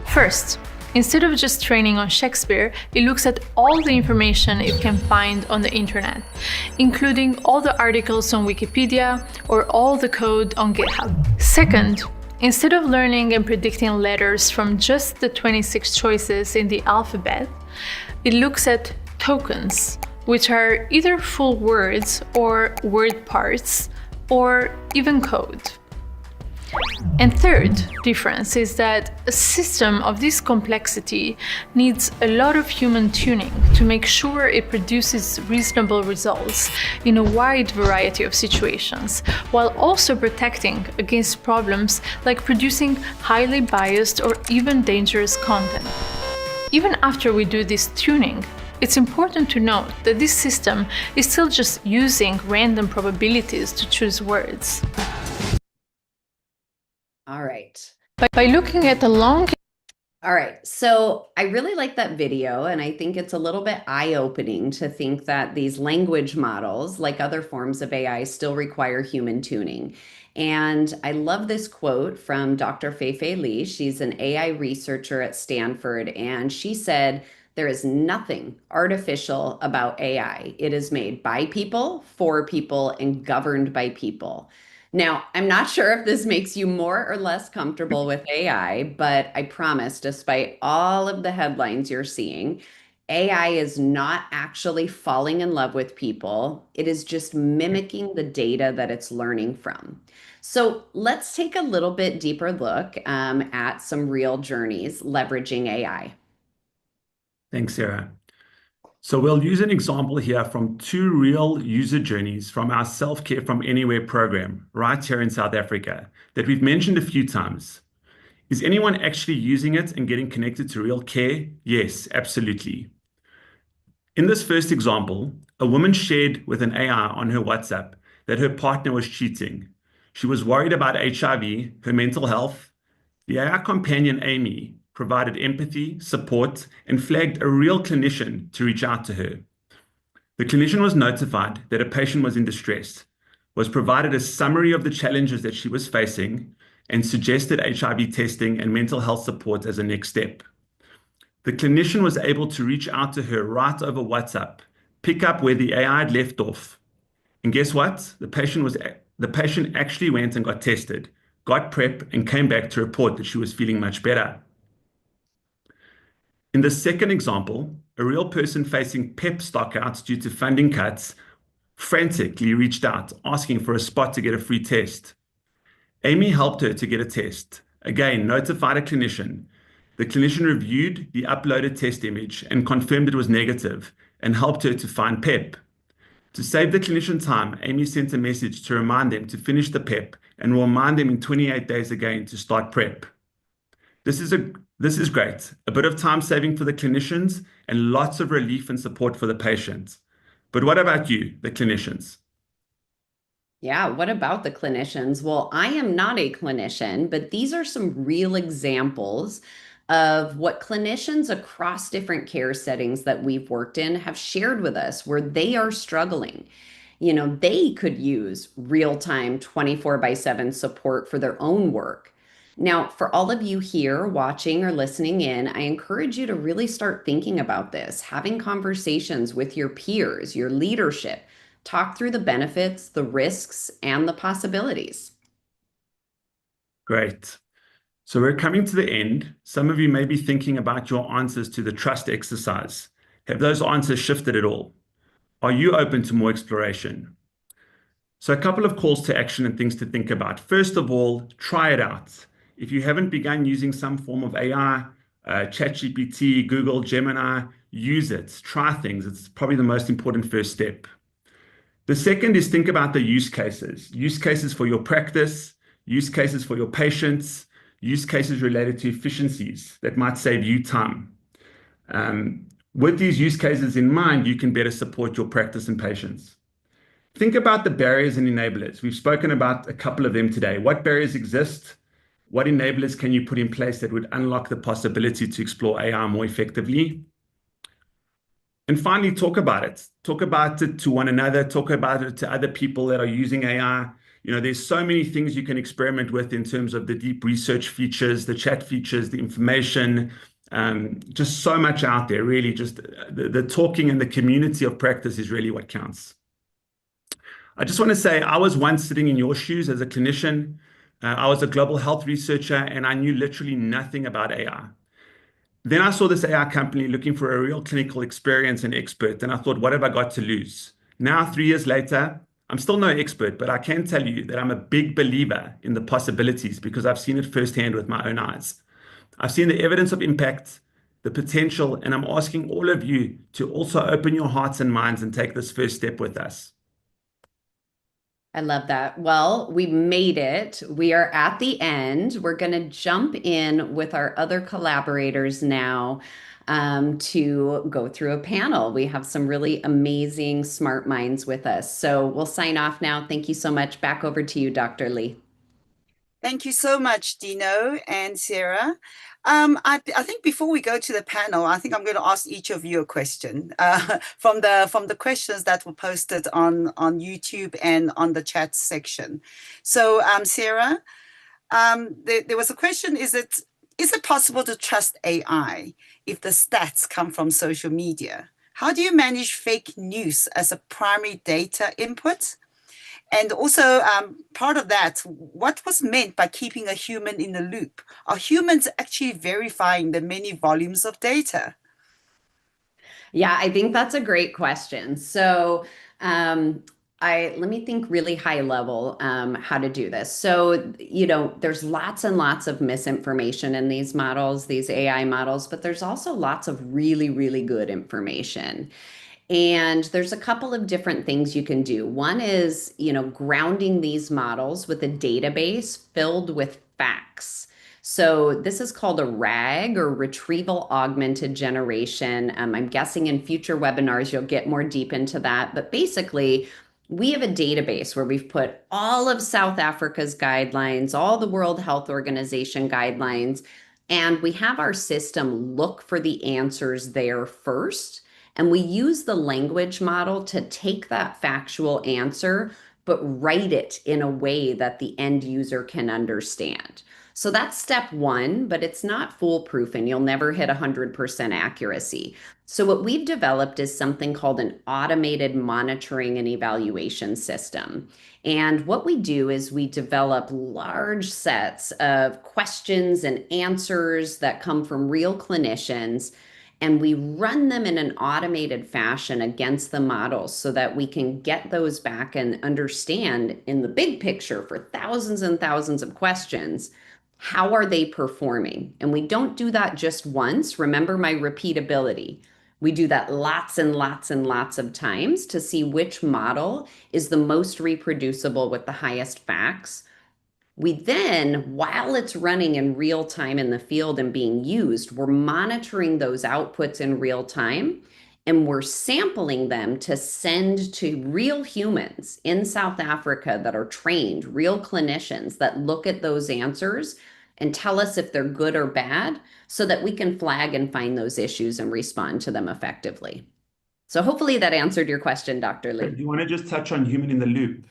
First, instead of just training on Shakespeare, it looks at all the information it can find on the internet, including all the articles on Wikipedia or all the code on GitHub. Second, instead of learning and predicting letters from just the 26 choices in the alphabet, it looks at tokens, which are either full words or word parts, or even code. And third difference is that a system of this complexity needs a lot of human tuning to make sure it produces reasonable results in a wide variety of situations, while also protecting against problems like producing highly biased or even dangerous content. Even after we do this tuning, it's important to note that this system is still just using random probabilities to choose words. all right. By looking at a long All right, so I really like that video, and I think it's a little bit eye-opening to think that these language models, like other forms of AI, still require human tuning. And I love this quote from Dr. Fei-Fei Li. She's an AI researcher at Stanford, and she said, "There is nothing artificial about AI. It is made by people, for people, and governed by people." Now, I'm not sure if this makes you more or less comfortable with AI, but I promise, despite all of the headlines you're seeing, AI is not actually falling in love with people. It is just mimicking the data that it's learning from. So let's take a little bit deeper look at some real journeys leveraging AI. Thanks, Sarah. So we'll use an example here from two real user journeys from our Self-Care from Anywhere program right here in South Africa that we've mentioned a few times. Is anyone actually using it and getting connected to real care? Yes, absolutely. In this first example, a woman shared with an AI on her WhatsApp that her partner was cheating. She was worried about HIV, her mental health. The AI companion, Amy, provided empathy, support, and flagged a real clinician to reach out to her. The clinician was notified that a patient was in distress, was provided a summary of the challenges that she was facing, and suggested HIV testing and mental health support as a next step. The clinician was able to reach out to her right over WhatsApp, pick up where the AI had left off. And guess what? The patient actually went and got tested, got PrEP, and came back to report that she was feeling much better. In the second example, a real person facing PEP stockouts due to funding cuts frantically reached out, asking for a spot to get a free test. Amy helped her to get a test. Again, notified a clinician. The clinician reviewed the uploaded test image and confirmed it was negative and helped her to find PEP. To save the clinician time, Amy sent a message to remind them to finish the PEP and will remind them in 28 days again to start PrEP. This is great. A bit of time saving for the clinicians and lots of relief and support for the patients. But what about you, the clinicians? Yeah, what about the clinicians? Well, I am not a clinician, but these are some real examples of what clinicians across different care settings that we've worked in have shared with us where they are struggling. They could use real-time 24/7 support for their own work. Now, for all of you here watching or listening in, I encourage you to really start thinking about this, having conversations with your peers, your leadership, talk through the benefits, the risks, and the possibilities. Great. So we're coming to the end. Some of you may be thinking about your answers to the trust exercise. Have those answers shifted at all? Are you open to more exploration? So a couple of calls to action and things to think about. First of all, try it out. If you haven't begun using some form of AI, ChatGPT, Google, Gemini, use it. Try things. It's probably the most important first step. The second is think about the use cases for your practice, use cases for your patients, use cases related to efficiencies that might save you time. With these use cases in mind, you can better support your practice and patients. Think about the barriers and enablers. We've spoken about a couple of them today. What barriers exist? What enablers can you put in place that would unlock the possibility to explore AI more effectively? And finally, talk about it. Talk about it to one another. Talk about it to other people that are using AI. There's so many things you can experiment with in terms of the deep research features, the chat features, the information, just so much out there, really. Just the talking and the community of practice is really what counts. I just want to say I was once sitting in your shoes as a clinician. I was a global health researcher, and I knew literally nothing about AI. Then I saw this AI company looking for a real clinical experience and expert, and I thought, what have I got to lose? Now, 3 years later, I'm still no expert, but I can tell you that I'm a big believer in the possibilities because I've seen it firsthand with my own eyes. I've seen the evidence of impact, the potential, and I'm asking all of you to also open your hearts and minds and take this first step with us. I love that. Well, we made it. We are at the end. We're going to jump in with our other collaborators now to go through a panel. We have some really amazing smart minds with us. So we'll sign off now. Thank you so much. Back over to you, Dr. Lee. Thank you so much, Dino and Sarah. I think before we go to the panel, I think I'm going to ask each of you a question from the questions that were posted on YouTube and on the chat section. So, Sarah, there was a question: is it possible to trust AI if the stats come from social media? How do you manage fake news as a primary data input? And also, part of that, what was meant by keeping a human in the loop? Are humans actually verifying the many volumes of data? Yeah, I think that's a great question. So, let me think really high level how to do this. So, there's lots and lots of misinformation in these models, these AI models, but there's also lots of really, really good information. And there's a couple of different things you can do. One is, grounding these models with a database filled with facts. So this is called a RAG, or Retrieval Augmented Generation. I'm guessing in future webinars you'll get more deep into that. But basically, we have a database where we've put all of South Africa's guidelines, all the World Health Organization guidelines, and we have our system look for the answers there first. And we use the language model to take that factual answer, but write it in a way that the end user can understand. So that's step one, but it's not foolproof and you'll never hit 100% accuracy. So what we've developed is something called an automated monitoring and evaluation system. And what we do is we develop large sets of questions and answers that come from real clinicians, and we run them in an automated fashion against the models so that we can get those back and understand in the big picture for thousands and thousands of questions, how are they performing? And we don't do that just once. Remember my repeatability. We do that lots and lots and lots of times to see which model is the most reproducible with the highest facts. We then, while it's running in real time in the field and being used, we're monitoring those outputs in real time, and we're sampling them to send to real humans in South Africa that are trained, real clinicians that look at those answers and tell us if they're good or bad so that we can flag and find those issues and respond to them effectively. So hopefully that answered your question, Dr. Lee. Do you want to just touch on human in the loop?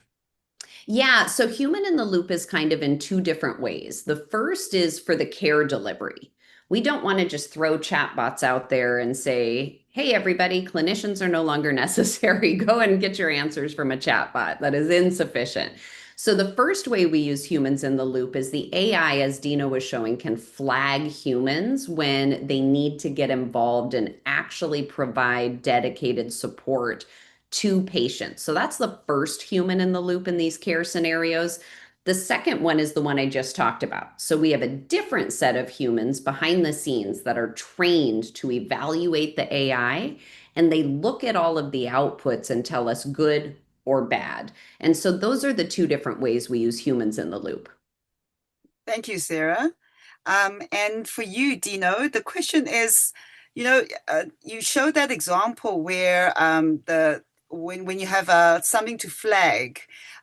Yeah, so human in the loop is kind of in two different ways. The first is for the care delivery. We don't want to just throw chatbots out there and say, hey, everybody, clinicians are no longer necessary. Go and get your answers from a chatbot. That is insufficient. So the first way we use humans in the loop is the AI, as Dina was showing, can flag humans when they need to get involved and actually provide dedicated support to patients. So that's the first human in the loop in these care scenarios. The second one is the one I just talked about. So we have a different set of humans behind the scenes that are trained to evaluate the AI, and they look at all of the outputs and tell us good or bad. And so those are the two different ways we use humans in the loop. Thank you, Sarah. And for you, Dino, the question is, you showed that example where when you have something to flag,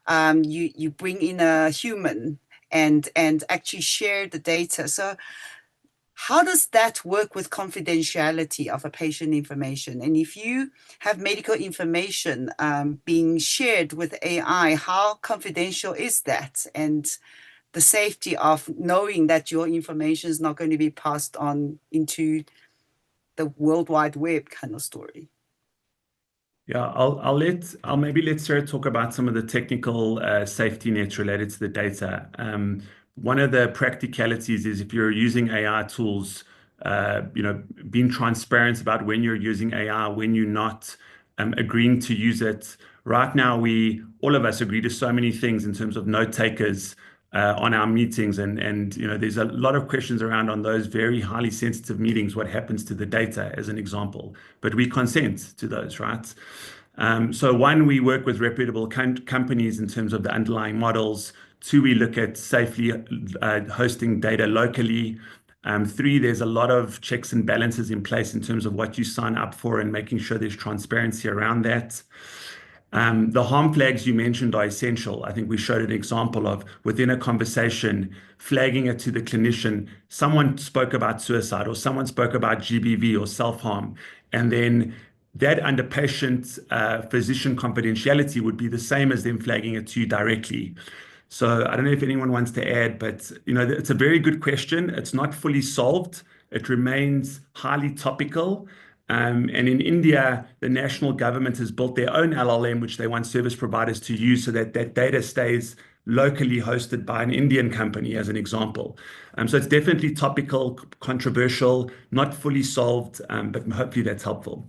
you bring in a human and actually share the data. So how does that work with confidentiality of a patient information? And if you have medical information being shared with AI, how confidential is that? And the safety of knowing that your information is not going to be passed on into the World Wide Web kind of story. Yeah, I'll maybe let Sarah talk about some of the technical safety nets related to the data. One of the practicalities is if you're using AI tools, being transparent about when you're using AI, when you're not, agreeing to use it. Right now, all of us agree to so many things in terms of note takers on our meetings, and there's a lot of questions around on those very highly sensitive meetings, what happens to the data, as an example. But we consent to those, right? So one, we work with reputable companies in terms of the underlying models. Two, we look at safely hosting data locally. Three, there's a lot of checks and balances in place in terms of what you sign up for and making sure there's transparency around that. The harm flags you mentioned are essential. I think we showed an example of within a conversation, flagging it to the clinician. Someone spoke about suicide or someone spoke about GBV or self-harm. And then that under patient physician confidentiality would be the same as them flagging it to you directly. So I don't know if anyone wants to add, but it's a very good question. It's not fully solved. It remains highly topical. And in India, the national government has built their own LLM, which they want service providers to use so that that data stays locally hosted by an Indian company, as an example. So it's definitely topical, controversial, not fully solved, but hopefully that's helpful.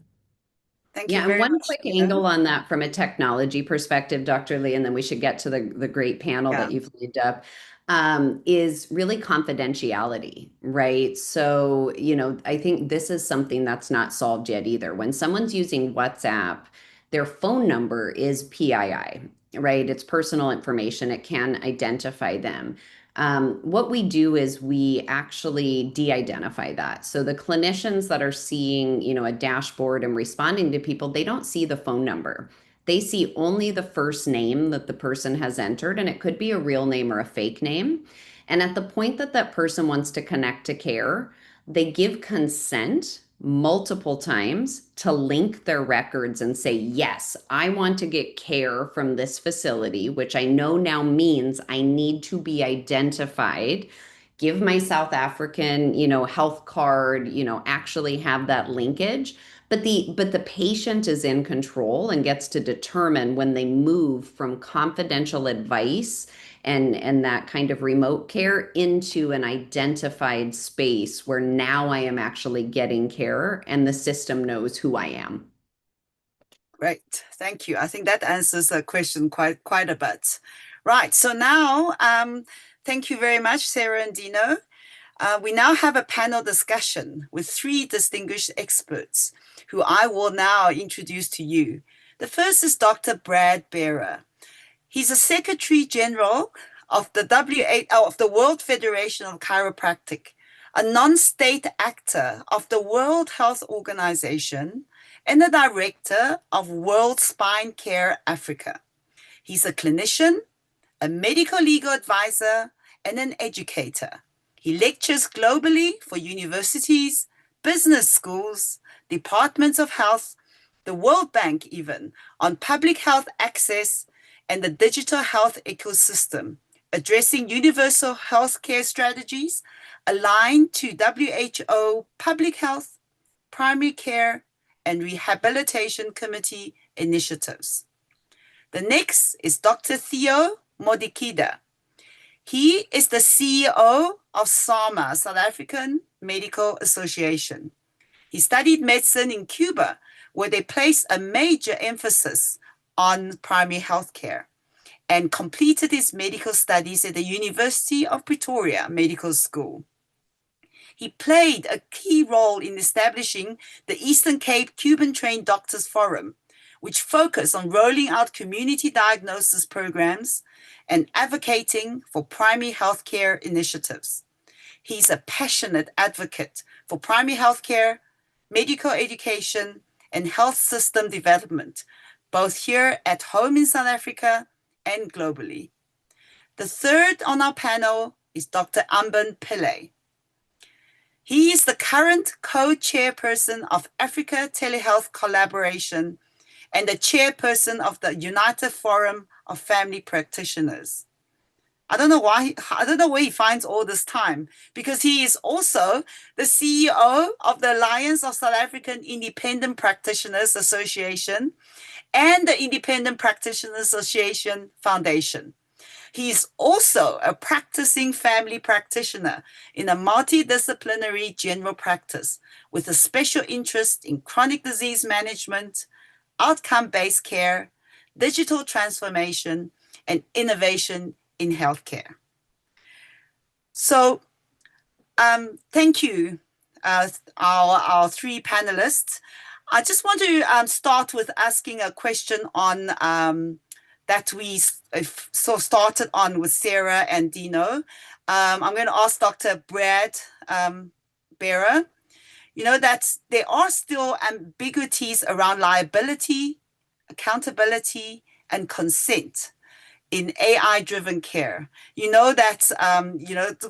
Thank you Yeah, and very one much. quick angle on that from a technology perspective, Dr. Lee, and then we should get to the great panel that you've lined up, is really confidentiality, right? So, I think this is something that's not solved yet either. When someone's using WhatsApp, their phone number is PII, right? It's personal information. It can identify them. What we do is we actually de-identify that. So the clinicians that are seeing, a dashboard and responding to people, they don't see the phone number. They see only the first name that the person has entered, and it could be a real name or a fake name. And at the point that that person wants to connect to care, they give consent multiple times to link their records and say, yes, I want to get care from this facility, which I know now means I need to be identified, give my South African, health card, actually have that linkage. But the patient is in control and gets to determine when they move from confidential advice and that kind of remote care into an identified space where now I am actually getting care and the system knows who I am. Great, thank you. I think that answers the question quite a bit. Right, so now, thank you very much, Sarah and Dino. We now have a panel discussion with three distinguished experts who I will now introduce to you. The first is Dr. Brad Behrer. He's a Secretary General of the World Federation of Chiropractic, a non-state actor of the World Health Organization, and the Director of World Spine Care Africa. He's a clinician, a medical legal advisor, and an educator. He lectures globally for universities, business schools, departments of health, the World Bank even, on public health access, and the digital health ecosystem, addressing universal healthcare strategies aligned to WHO public health, primary care, and rehabilitation committee initiatives. The next is Dr. Theo Modikida. He is the CEO of SAMA, South African Medical Association. He studied medicine in Cuba, where they placed a major emphasis on primary health care, and completed his medical studies at the University of Pretoria Medical School. He played a key role in establishing the Eastern Cape Cuban Trained Doctors Forum, which focused on rolling out community diagnosis programs and advocating for primary healthcare initiatives. He's a passionate advocate for primary healthcare, medical education, and health system development, both here at home in South Africa and globally. The third on our panel is Dr. Amban Pillay. He is the current co-chairperson of Africa Telehealth Collaboration and the chairperson of the United Forum of Family Practitioners. I don't know where he finds all this time, because he is also the CEO of the Alliance of South African Independent Practitioners Association and the Independent Practitioners Association Foundation. He is also a practicing family practitioner in a multidisciplinary general practice with a special interest in chronic disease management, outcome-based care, digital transformation, and innovation in healthcare. So thank you, our three panelists. I just want to start with asking a question on that we started on with Sarah and Dino. I'm going to ask Dr. Brad Bearer. You know that there are still ambiguities around liability, accountability, and consent in AI-driven care. You know that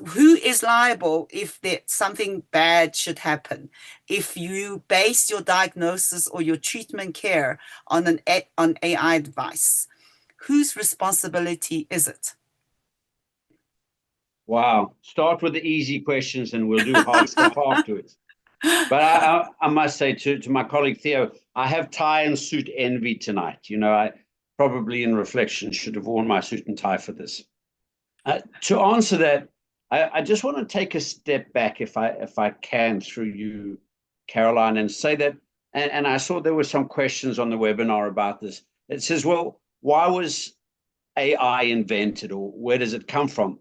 who is liable if something bad should happen? If you base your diagnosis or your treatment care on on AI device, whose responsibility is it? Wow! Start with the easy questions, and we'll do hard stuff afterwards. But I must say to my colleague Theo, I have tie and suit envy tonight. You know, I probably in reflection should have worn my suit and tie for this. To answer that, I just want to take a step back, if I can, through you, Caroline, and say that, and I saw there were some questions on the webinar about this. It says, well, why was AI invented, or where does it come from?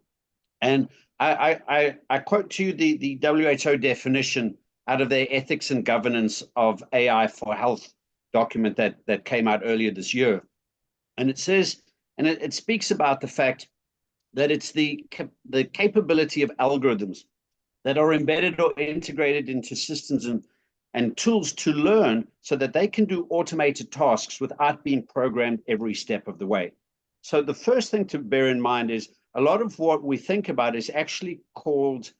And I quote to you the WHO definition out of their Ethics and Governance of AI for Health document that came out earlier this year. And it says, and it speaks about the fact that it's the capability of algorithms that are embedded or integrated into systems and tools to learn so that they can do automated tasks without being programmed every step of the way. So the first thing to bear in mind is a lot of what we think about is actually called,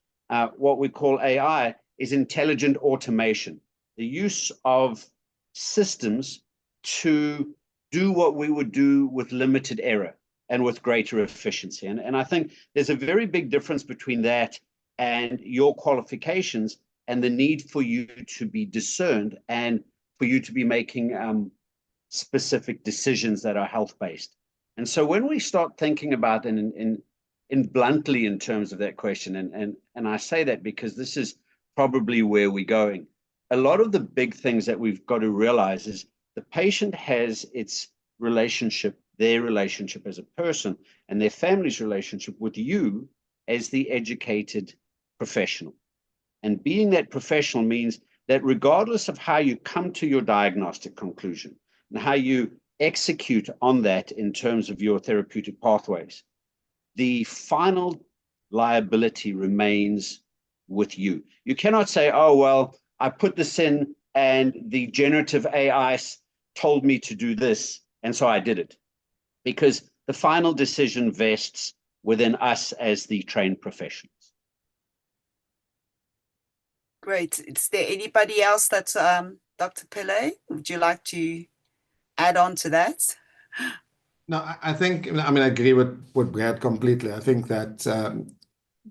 what we call AI, is intelligent automation, the use of systems to do what we would do with limited error and with greater efficiency. And I think there's a very big difference between that and your qualifications and the need for you to be discerned and for you to be making specific decisions that are health-based. And so when we start thinking about in bluntly in terms of that question, and I say that because this is probably where we're going, a lot of the big things that we've got to realize is the patient has its relationship, their relationship as a person, and their family's relationship with you as the educated professional. And being that professional means that regardless of how you come to your diagnostic conclusion and how you execute on that in terms of your therapeutic pathways, the final liability remains with you. You cannot say, oh, well, I put this in and the generative AI told me to do this, and so I did it. Because the final decision vests within us as the trained professionals. Great. Is there anybody else that's Dr. Pillay? Would you like to add on to that? No, I think, I mean, I agree with Brad completely. I think that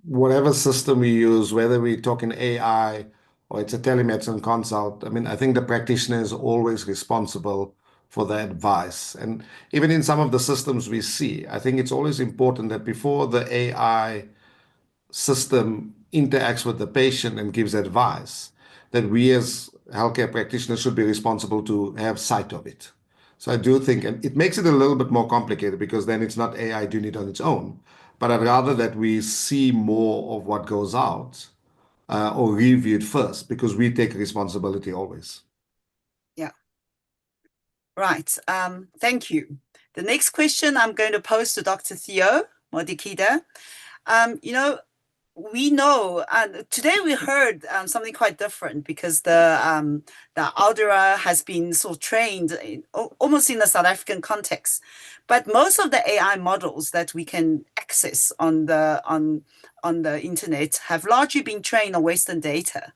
whatever system we use, whether we're talking AI or it's a telemedicine consult, I mean, I think the practitioner is always responsible for the advice. And even in some of the systems we see, I think it's always important that before the AI system interacts with the patient and gives advice, that we as healthcare practitioners should be responsible to have sight of it. So I do think, and it makes it a little bit more complicated because then it's not AI doing it on its own, but I'd rather that we see more of what goes out or review it first because we take responsibility always. Yeah. Right. Thank you. The next question I'm going to pose to Dr. Theo Modikida. We know today we heard something quite different because the Aldera has been sort of trained almost in a South African context, but most of the AI models that we can access on the internet have largely been trained on Western data,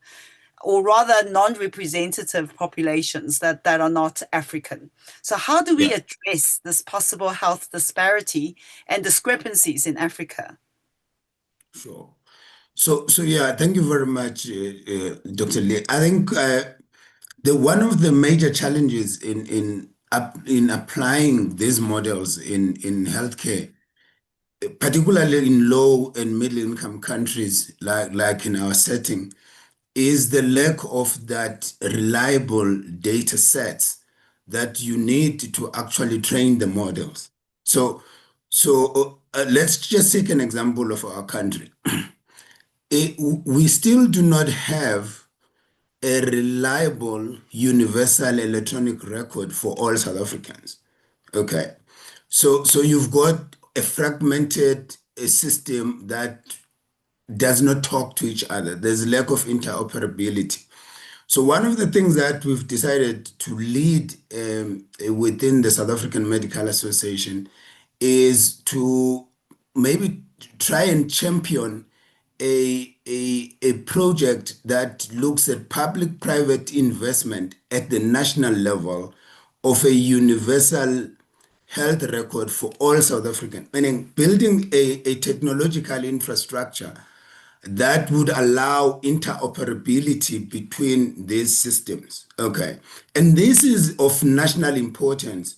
or rather non-representative populations that are not African. So how do we address this possible health disparity and discrepancies in Africa? Sure. So yeah, thank you very much, Dr. Lee. I think one of the major challenges in applying these models in healthcare, particularly in low and middle income countries like in our setting, is the lack of that reliable data sets that you need to actually train the models. So let's just take an example of our country. We still do not have a reliable universal electronic record for all South Africans. Okay. So you've got a fragmented system that does not talk to each other. There's a lack of interoperability. So one of the things that we've decided to lead within the South African Medical Association is to maybe try and champion a project that looks at public-private investment at the national level of a universal health record for all South Africans, meaning building a technological infrastructure that would allow interoperability between these systems. Okay. And this is of national importance.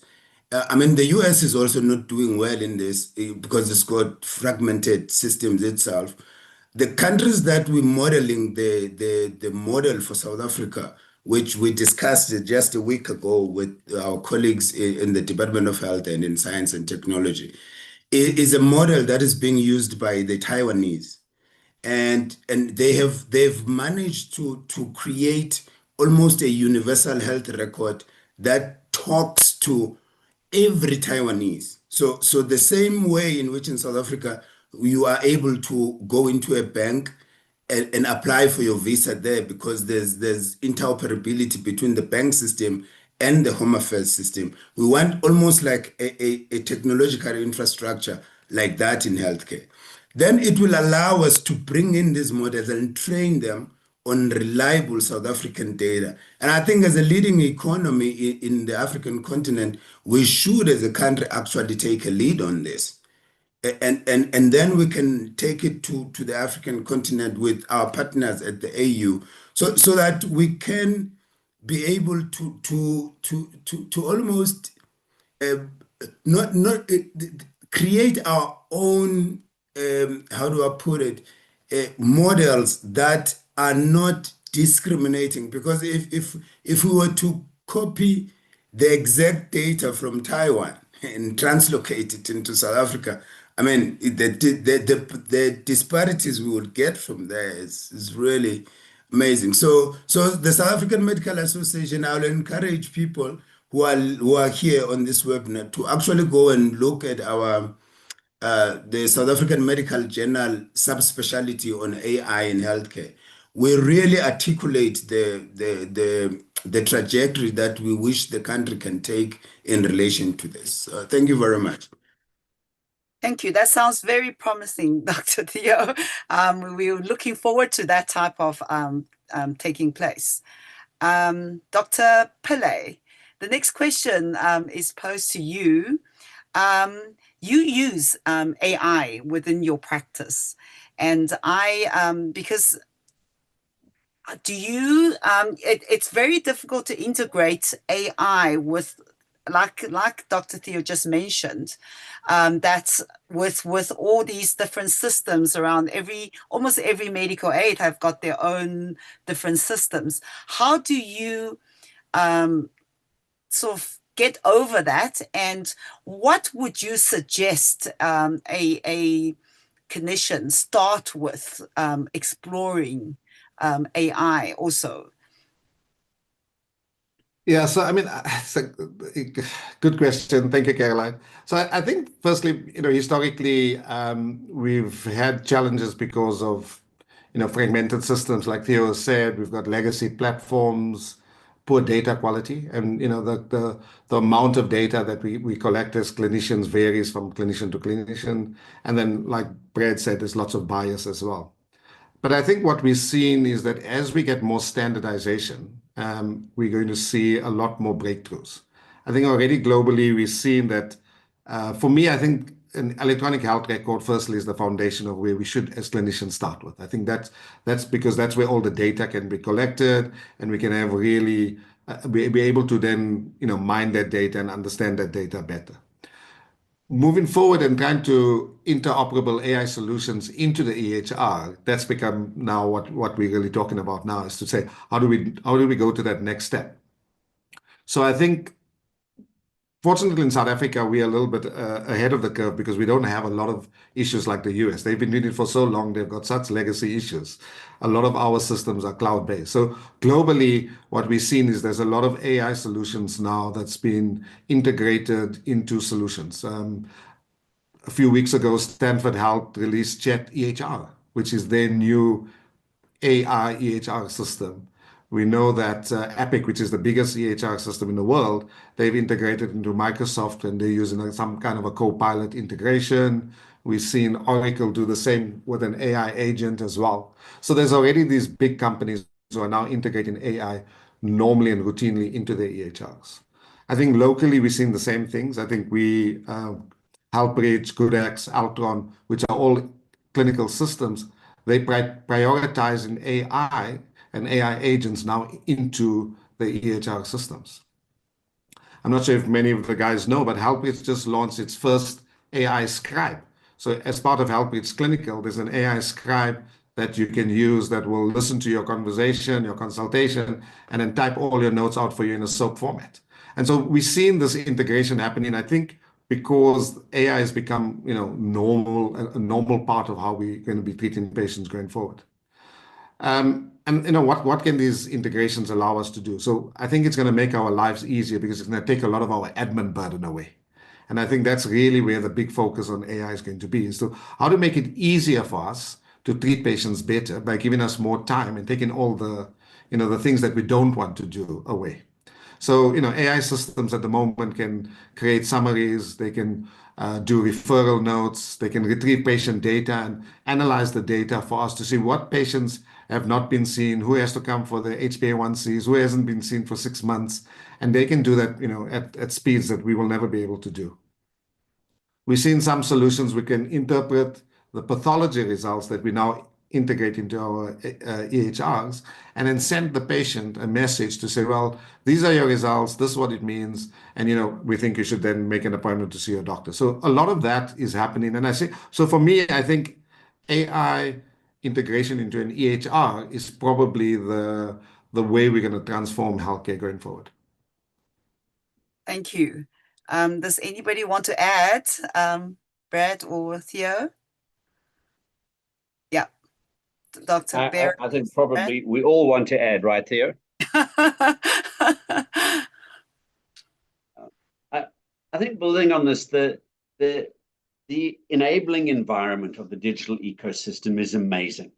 I mean, the US is also not doing well in this because it's got fragmented systems itself. The countries that we're modeling the model for South Africa, which we discussed just a week ago with our colleagues in the Department of Health and in Science and Technology, is a model that is being used by the Taiwanese. And they've managed to create almost a universal health record that talks to every Taiwanese. So the same way in which in South Africa you are able to go into a bank and apply for your visa there because there's interoperability between the bank system and the Home Affairs system. We want almost like a technological infrastructure like that in healthcare. Then it will allow us to bring in these models and train them on reliable South African data. And I think as a leading economy in the African continent, we should as a country actually take a lead on this. And then we can take it to the African continent with our partners at the AU so that we can be able to almost not create our own how do I put it, models that are not discriminating. Because if we were to copy the exact data from Taiwan and translocate it into South Africa, I mean, the disparities we would get from there is really amazing. So the South African Medical Association, I will encourage people who are here on this webinar to actually go and look at our the South African Medical Journal subspecialty on AI in healthcare. We really articulate the trajectory that we wish the country can take in relation to this. Thank you very much. Thank you. That sounds very promising, Dr. Theo. We're looking forward to that type of taking place. Dr. Pillay, the next question is posed to you. you use AI within your practice, and because do you it's very difficult to integrate AI with, like Dr. Theo just mentioned, that's with all these different systems around. Almost every medical aid have got their own different systems. How do you sort of get over that, and what would you suggest a clinician start with exploring AI also? Yeah, so I mean, it's a good question. Thank you, Caroline. So I think, firstly, historically, we've had challenges because of, fragmented systems. Like Theo said, we've got legacy platforms, poor data quality, and the amount of data that we collect as clinicians varies from clinician to clinician. And then, like Brad said, there's lots of bias as well. But I think what we've seen is that as we get more standardization, we're going to see a lot more breakthroughs. I think already globally, we've seen that. For me, I think an electronic health record, firstly, is the foundation of where we should, as clinicians, start with. I think that's because that's where all the data can be collected, and we can have really be able to then mine that data and understand that data better. Moving forward and trying to interoperable AI solutions into the EHR, that's become now what we're really talking about now, is to say, how do we go to that next step? So I think, fortunately, in South Africa, we are a little bit ahead of the curve because we don't have a lot of issues like the US. They've been doing it for so long, they've got such legacy issues. A lot of our systems are cloud-based. So globally, what we've seen is there's a lot of AI solutions now that's been integrated into solutions. A few weeks ago, Stanford Health released Chat EHR, which is their new AI EHR system. We know that Epic, which is the biggest EHR system in the world, they've integrated into Microsoft, and they're using some kind of a co-pilot integration. We've seen Oracle do the same with an AI agent as well. So there's already these big companies who are now integrating AI normally and routinely into their EHRs. I think locally, we're seeing the same things. I think Healthbridge, GoodX, Altron, which are all clinical systems, they prioritize an AI and AI agents now into the EHR systems. I'm not sure if many of the guys know, but Healthbridge just launched its first AI scribe. So as part of Healthbridge Clinical, there's an AI scribe that you can use that will listen to your conversation, your consultation, and then type all your notes out for you in a SOAP format. And so we've seen this integration happening, I think, because AI has become, a normal part of how we're going to be treating patients going forward. And what can these integrations allow us to do? So I think it's going to make our lives easier because it's going to take a lot of our admin burden away. And I think that's really where the big focus on AI is going to be, is to how to make it easier for us to treat patients better by giving us more time and taking all the things that we don't want to do away. So, AI systems at the moment can create summaries, they can do referral notes, they can retrieve patient data and analyze the data for us to see what patients have not been seen, who has to come for the HbA1cs, who hasn't been seen for 6 months, and they can do that, at speeds that we will never be able to do. We've seen some solutions we can interpret the pathology results that we now integrate into our EHRs, and then send the patient a message to say, well, these are your results, this is what it means, and we think you should then make an appointment to see your doctor. So a lot of that is happening. And so for me, I think AI integration into an EHR is probably the way we're going to transform healthcare going forward. Thank you. Does anybody want to add, Brad or Theo? Yeah. Dr. Barrett. I think probably we all want to add, right, Theo? I think building on this, the enabling environment of the digital ecosystem is amazing.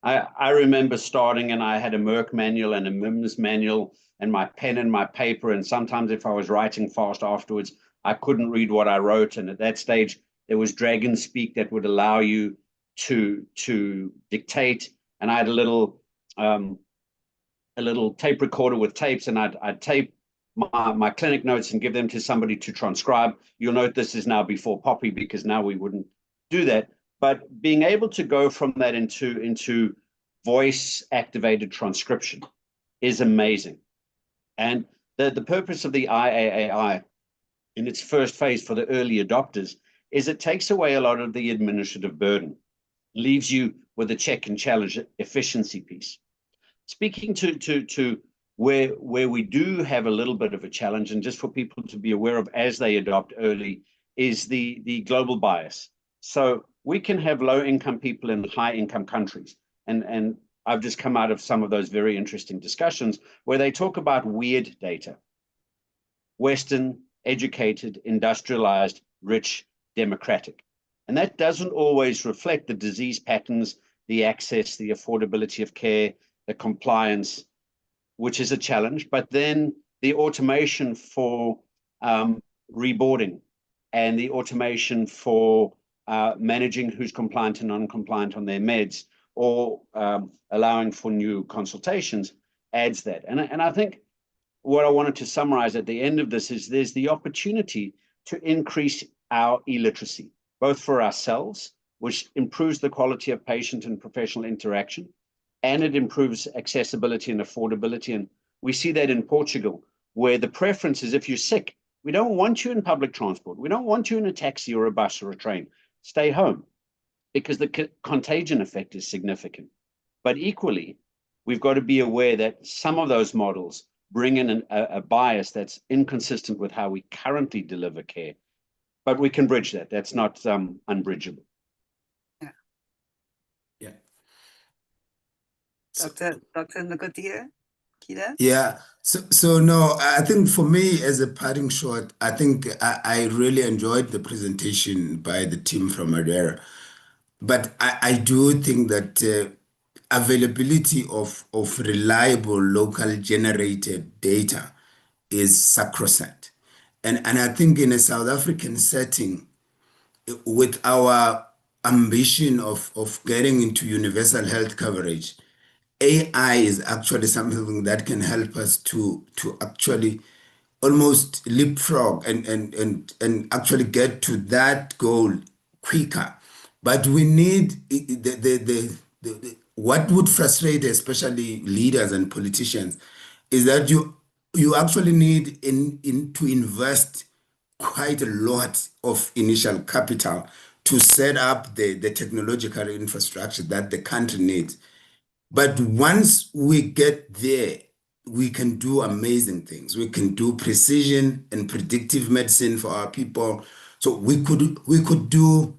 I remember starting, and I had a Merck manual and a MIMS manual and my pen and my paper, and sometimes if I was writing fast afterwards, I couldn't read what I wrote. And at that stage, there was Dragon Speak that would allow you to dictate, and I had a little tape recorder with tapes, and I'd tape my clinic notes and give them to somebody to transcribe. You'll note this is now before Poppy, because now we wouldn't do that. But being able to go from that into voice activated transcription is amazing. And the purpose of the IAAI in its first phase for the early adopters is it takes away a lot of the administrative burden, leaves you with a check and challenge efficiency piece. Speaking to where we do have a little bit of a challenge, and just for people to be aware of as they adopt early, is the global bias. So we can have low-income people in high-income countries, and I've just come out of some of those very interesting discussions where they talk about weird data. Western, educated, industrialized, rich, democratic. And that doesn't always reflect the disease patterns, the access, the affordability of care, the compliance, which is a challenge. But then the automation for reboarding and the automation for managing who's compliant and non-compliant on their meds, or allowing for new consultations, adds that. And I think what I wanted to summarize at the end of this is there's the opportunity to increase our illiteracy, both for ourselves, which improves the quality of patient and professional interaction, and it improves accessibility and affordability. And we see that in Portugal, where the preference is if you're sick, we don't want you in public transport. We don't want you in a taxi or a bus or a train. Stay home, because the contagion effect is significant. But equally, we've got to be aware that some of those models bring in a bias that's inconsistent with how we currently deliver care. But we can bridge that. That's not unbridgeable. Yeah. Dr. Nkodia? Yeah. So no, I think for me, as a parting shot, I think I really enjoyed the presentation by the team from Madeira. But I do think that availability of reliable local generated data is sacrosanct. And I think in a South African setting, with our ambition of getting into universal health coverage, AI is actually something that can help us to actually almost leapfrog and actually get to that goal quicker. But we need what would frustrate especially leaders and politicians is that you actually need to invest quite a lot of initial capital to set up the technological infrastructure that the country needs. But once we get there, we can do amazing things. We can do precision and predictive medicine for our people. So we could do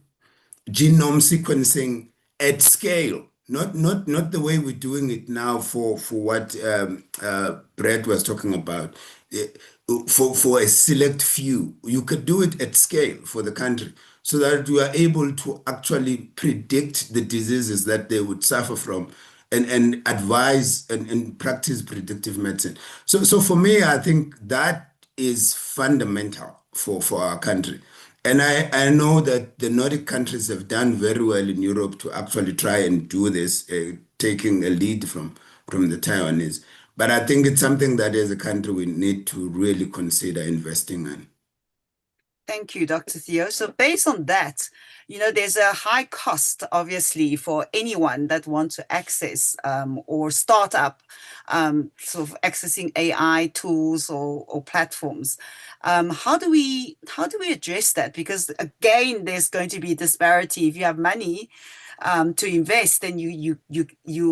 genome sequencing at scale, not the way we're doing it now for what Brett was talking about. For a select few, you could do it at scale for the country, so that you are able to actually predict the diseases that they would suffer from, and advise and practice predictive medicine. So for me, I think that is fundamental for our country. And I know that the Nordic countries have done very well in Europe to actually try and do this, taking a lead from the Taiwanese. But I think it's something that as a country we need to really consider investing in. Thank you, Dr. Theo. So based on that, there's a high cost, obviously, for anyone that wants to access or start up sort of accessing AI tools or platforms. How do we address that? Because again, there's going to be disparity. If you have money to invest, then you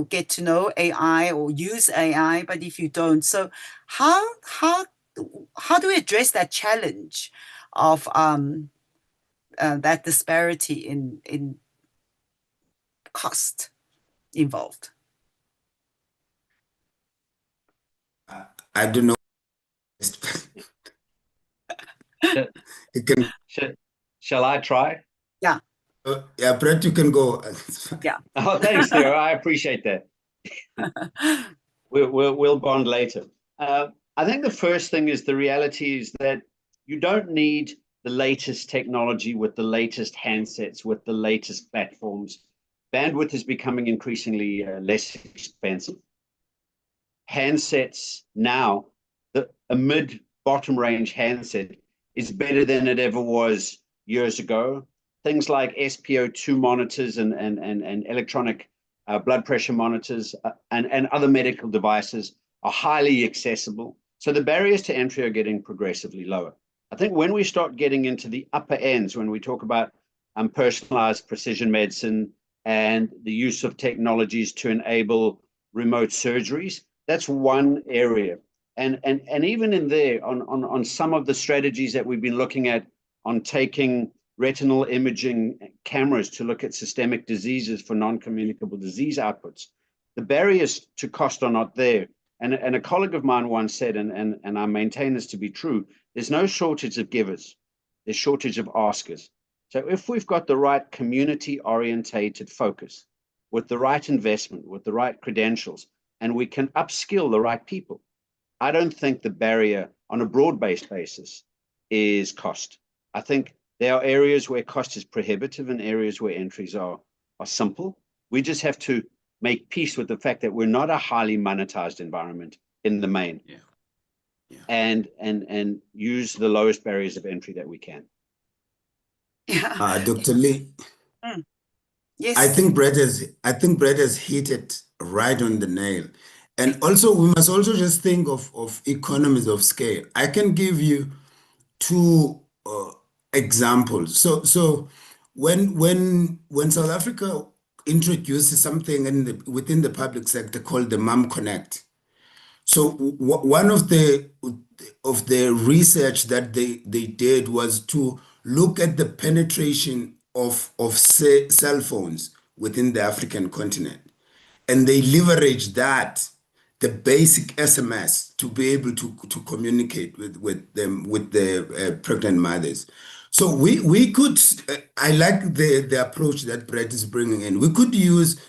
get to know AI or use AI. But if you don't, so how do we address that challenge of that disparity in cost involved? I don't know. You can. Shall I try? Yeah. Yeah, Brett, you can go. Yeah. Oh, thanks, Theo. I appreciate that. We'll bond later. I think the first thing is the reality is that you don't need the latest technology with the latest handsets, with the latest platforms. Bandwidth is becoming increasingly less expensive. Handsets now, a bottom range handset is better than it ever was years ago. Things like SpO2 monitors and electronic blood pressure monitors and other medical devices are highly accessible. So the barriers to entry are getting progressively lower. I think when we start getting into the upper ends, when we talk about personalized precision medicine and the use of technologies to enable remote surgeries, that's one area. And even in there, on some of the strategies that we've been looking at on taking retinal imaging cameras to look at systemic diseases for non-communicable disease outputs, the barriers to cost are not there. And a colleague of mine once said, and I maintain this to be true, there's no shortage of givers, there's shortage of askers. So if we've got the right community-orientated focus, with the right investment, with the right credentials, and we can upskill the right people, I don't think the barrier on a broad-based basis is cost. I think there are areas where cost is prohibitive and areas where entries are simple. We just have to make peace with the fact that we're not a highly monetized environment in the main. Yeah. And use the lowest barriers of entry that we can. Yeah. Dr. Lee, Yes. I think Brett has hit it right on the nail. And also, we must also just think of economies of scale. I can give you two examples. So when South Africa introduces something within the public sector called the Mom Connect. So one of the research that they did was to look at the penetration of cell phones within the African continent, and they leveraged that, the basic SMS, to be able to communicate with the pregnant mothers. So we could, I like the approach that Brett is bringing in. We could use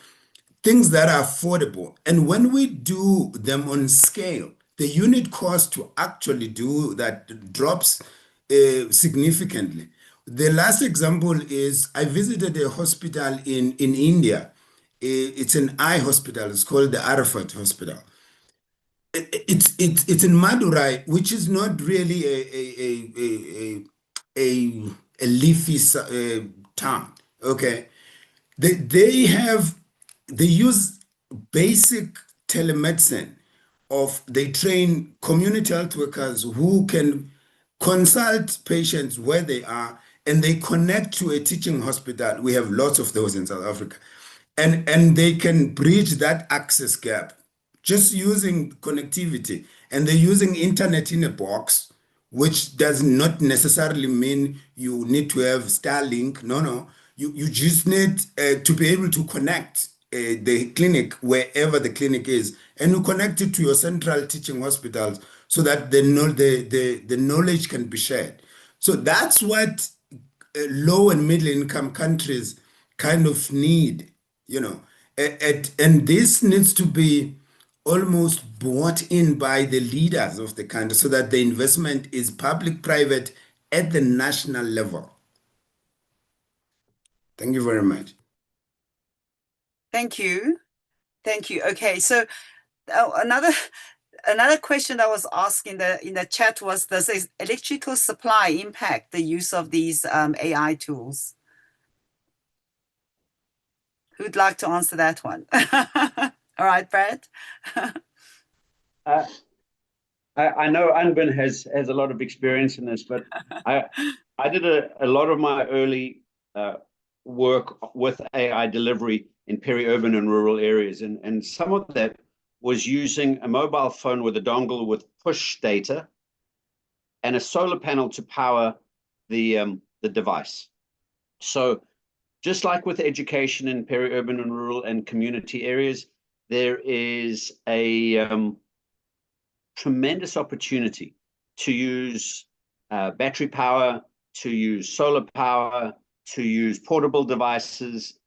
things that are affordable, and when we do them on scale, the unit cost to actually do that drops significantly. The last example is I visited a hospital in India. It's an eye hospital. It's called the Arafat Hospital. It's in Madurai, which is not really a leafy town. Okay, they use basic telemedicine. They train community health workers who can consult patients where they are, and they connect to a teaching hospital. We have lots of those in South Africa, and they can bridge that access gap just using connectivity. And they're using internet in a box, which does not necessarily mean you need to have Starlink. No. You just need to be able to connect the clinic wherever the clinic is, and you connect it to your central teaching hospitals so that the knowledge can be shared. So that's what low and middle income countries kind of need, and this needs to be almost bought in by the leaders of the country so that the investment is public-private at the national level. Thank you very much. Thank you. Okay, so another question I was asked in the chat was, does electrical supply impact the use of these AI tools? Who'd like to answer that one? All right, Brad. I know Anbin has a lot of experience in this, but I did a lot of my early work with AI delivery in peri-urban and rural areas, and some of that was using a mobile phone with a dongle with push data and a solar panel to power the device. So just like with education in peri-urban and rural and community areas, there is a tremendous opportunity to use battery power, to use solar power, to use portable devices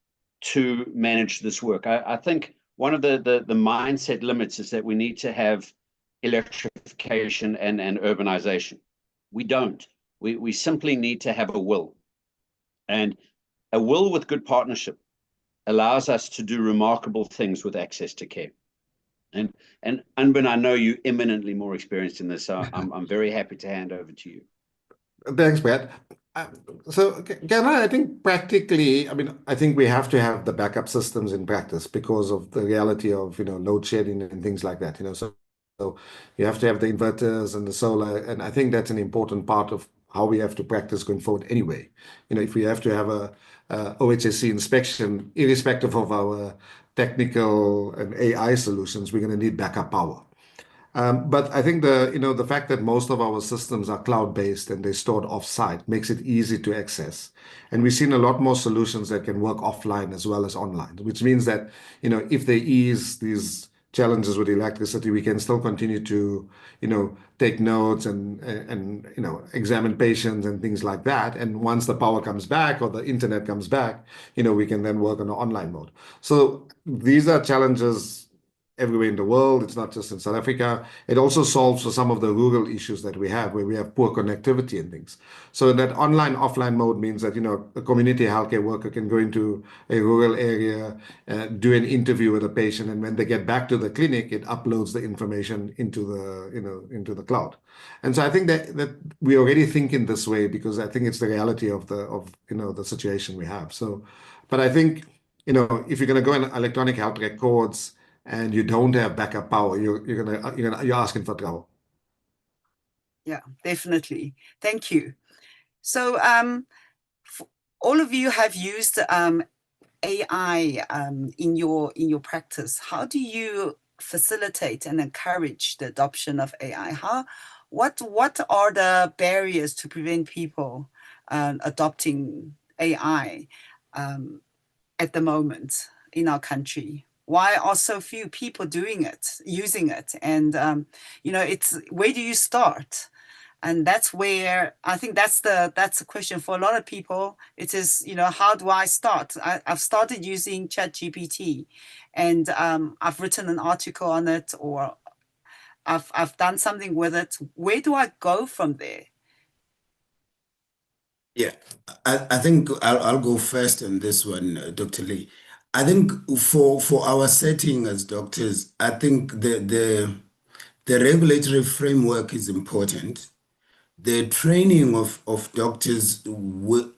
to manage this work. I think one of the mindset limits is that we need to have electrification and urbanization. We don't. We simply need to have a will. And a will with good partnership allows us to do remarkable things with access to care. And Unbin, I know you're eminently more experienced in this, so I'm very happy to hand over to you. Thanks, Brad. Uh, So, Ghana, I think practically, I mean, I think we have to have the backup systems in practice because of the reality of, load shedding and things like that, So you have to have the inverters and the solar, and I think that's an important part of how we have to practice going forward anyway. If we have to have a OHSC inspection, irrespective of our technical and AI solutions, we're going to need backup power. But I think the fact that most of our systems are cloud-based and they're stored off-site makes it easy to access. And we've seen a lot more solutions that can work offline as well as online, which means that, if they ease these challenges with electricity, we can still continue to, take notes and examine patients and things like that. And once the power comes back or the internet comes back, we can then work on an online mode. So these are challenges everywhere in the world. It's not just in South Africa. It also solves for some of the rural issues that we have, where we have poor connectivity and things. So that online offline mode means that a community healthcare worker can go into a rural area, do an interview with a patient, and when they get back to the clinic, it uploads the information into the cloud. And so I think that we already think in this way because I think it's the reality of the situation we have. So, but I think if you're going to go in electronic health records and you don't have backup power, you're asking for trouble. Yeah, definitely. Thank you. So all of you have used AI in your practice. How do you facilitate and encourage the adoption of AI? What are the barriers to prevent people adopting AI at the moment in our country? Why are so few people using it? And it's where do you start? And that's where I think that's the question for a lot of people. It is, how do I start? I've started using ChatGPT, and I've written an article on it, or I've done something with it. Where do I go from there? Yeah, I think I'll go first on this one, Dr. Lee. I think for our setting as doctors, I think the regulatory framework is important. The training of doctors with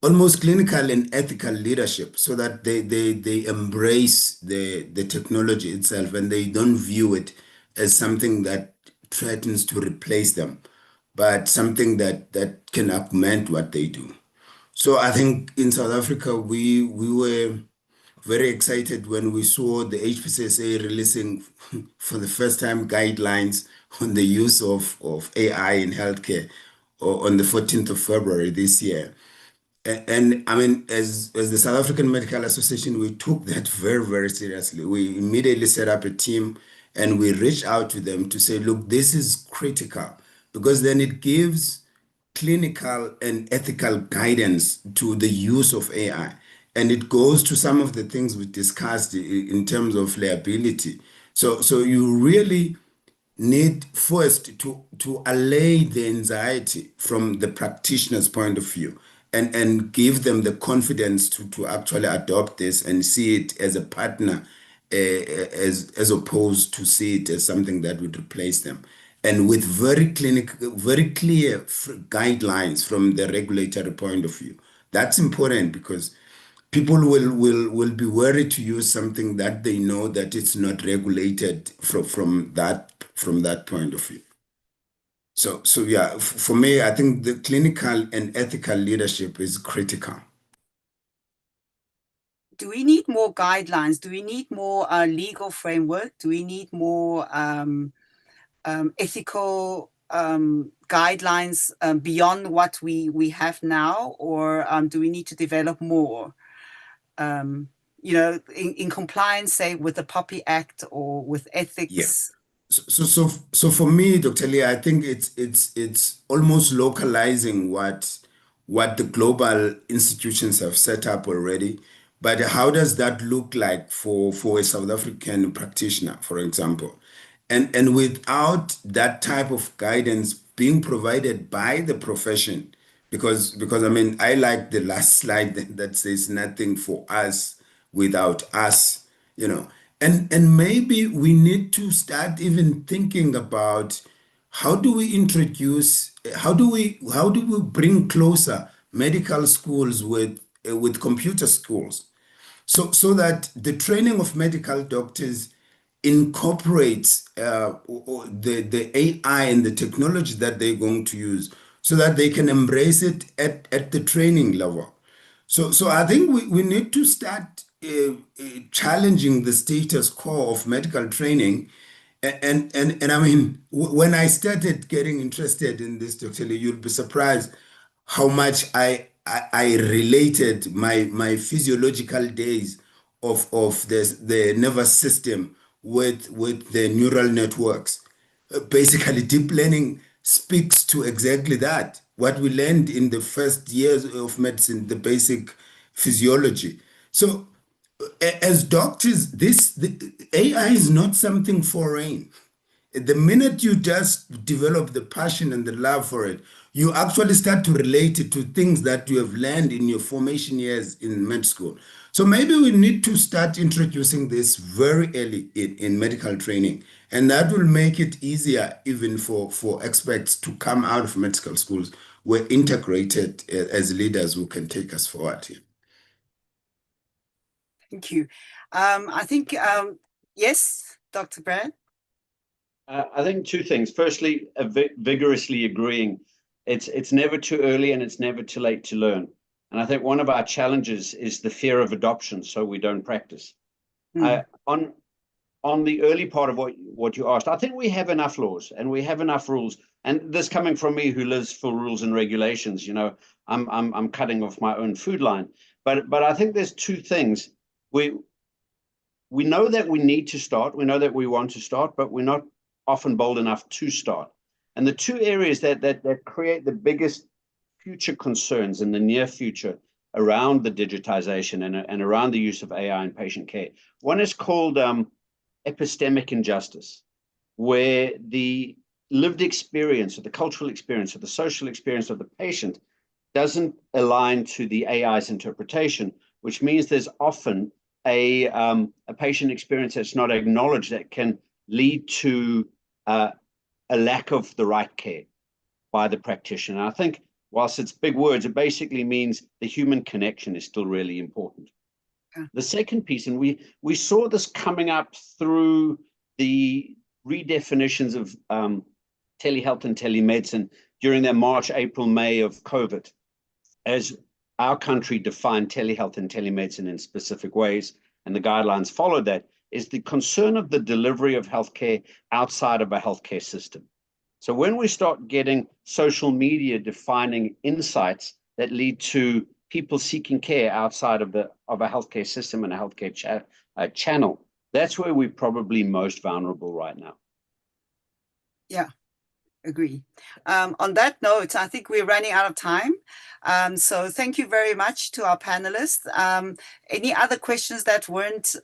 almost clinical and ethical leadership, so that they embrace the technology itself and they don't view it as something that threatens to replace them, but something that can augment what they do. So I think in South Africa, we were very excited when we saw the HPCSA releasing for the first time guidelines on the use of AI in healthcare on the 14th of February this year. And I mean, as the South African Medical Association, we took that very, very seriously. We immediately set up a team and we reached out to them to say, look, this is critical, because then it gives clinical and ethical guidance to the use of AI. And it goes to some of the things we discussed in terms of liability. So you really need first to allay the anxiety from the practitioner's point of view, and give them the confidence to actually adopt this and see it as a partner, as opposed to see it as something that would replace them, and with very clear guidelines from the regulatory point of view. That's important because people will be worried to use something that they know that it's not regulated from that point of view. So yeah, for me, I think the clinical and ethical leadership is critical. Do we need more guidelines? Do we need more legal framework? Do we need more ethical guidelines beyond what we have now, or do we need to develop more? In compliance, say with the POPI Act or with ethics. Yeah. So for me, Dr. Lee, I think it's almost localizing what the global institutions have set up already. But how does that look like for a South African practitioner, for example? And without that type of guidance being provided by the profession, because I mean, I like the last slide that says nothing for us without us. you know. And maybe we need to start even thinking about how do we bring closer medical schools with computer schools, so that the training of medical doctors incorporates the AI and the technology that they're going to use, so that they can embrace it at the training level. So I think we need to start challenging the status quo of medical training. And I mean, when I started getting interested in this, Dr. Lee, you'll be surprised how much I related my physiological days of the nervous system with the neural networks. Basically, deep learning speaks to exactly that, what we learned in the first years of medicine, the basic physiology. So as doctors, the AI is not something foreign. The minute you just develop the passion and the love for it, you actually start to relate it to things that you have learned in your formation years in med school. So maybe we need to start introducing this very early in medical training, and that will make it easier even for experts to come out of medical schools. We're integrated as leaders who can take us forward here. Thank you. I think, yes, Dr. Brad? I think two things. Firstly, vigorously agreeing. It's never too early and it's never too late to learn. And I think one of our challenges is the fear of adoption, so we don't practice. On the early part of what you asked, I think we have enough laws and we have enough rules. And this coming from me, who lives for rules and regulations, you know, I'm cutting off my own food line. But I think there's two things. We know that we need to start. We know that we want to start, but we're not often bold enough to start. And the two areas that create the biggest future concerns in the near future around the digitization and around the use of AI in patient care. One is called epistemic injustice, where the lived experience or the cultural experience or the social experience of the patient doesn't align to the AI's interpretation, which means there's often a patient experience that's not acknowledged that can lead to a lack of the right care by the practitioner. I think whilst it's big words, it basically means the human connection is still really important. The second piece, and we saw this coming up through the redefinitions of telehealth and telemedicine during their March, April, May of COVID, as our country defined telehealth and telemedicine in specific ways, and the guidelines followed that, is the concern of the delivery of healthcare outside of a healthcare system. So when we start getting social media defining insights that lead to people seeking care outside of a healthcare system and a healthcare channel, that's where we're probably most vulnerable right now. Yeah, agree. On that note, I think we're running out of time. So thank you very much to our panelists. Any other questions that weren't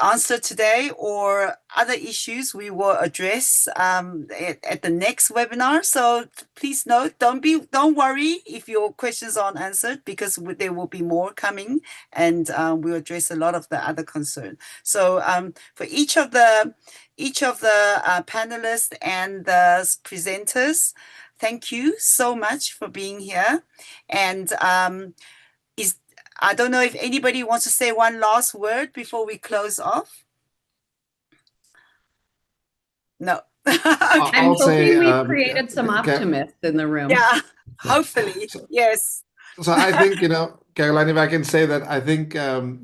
answered today or other issues we will address at the next webinar. So please note, don't worry if your questions aren't answered, because there will be more coming, and we'll address a lot of the other concerns. So for each of the panelists and the presenters, thank you so much for being here. And I don't know if anybody wants to say one last word before we close off. No. Okay. I'm hoping we've created some optimists in the room. Yeah, hopefully, yes. So I think, Caroline, if I can say that, I think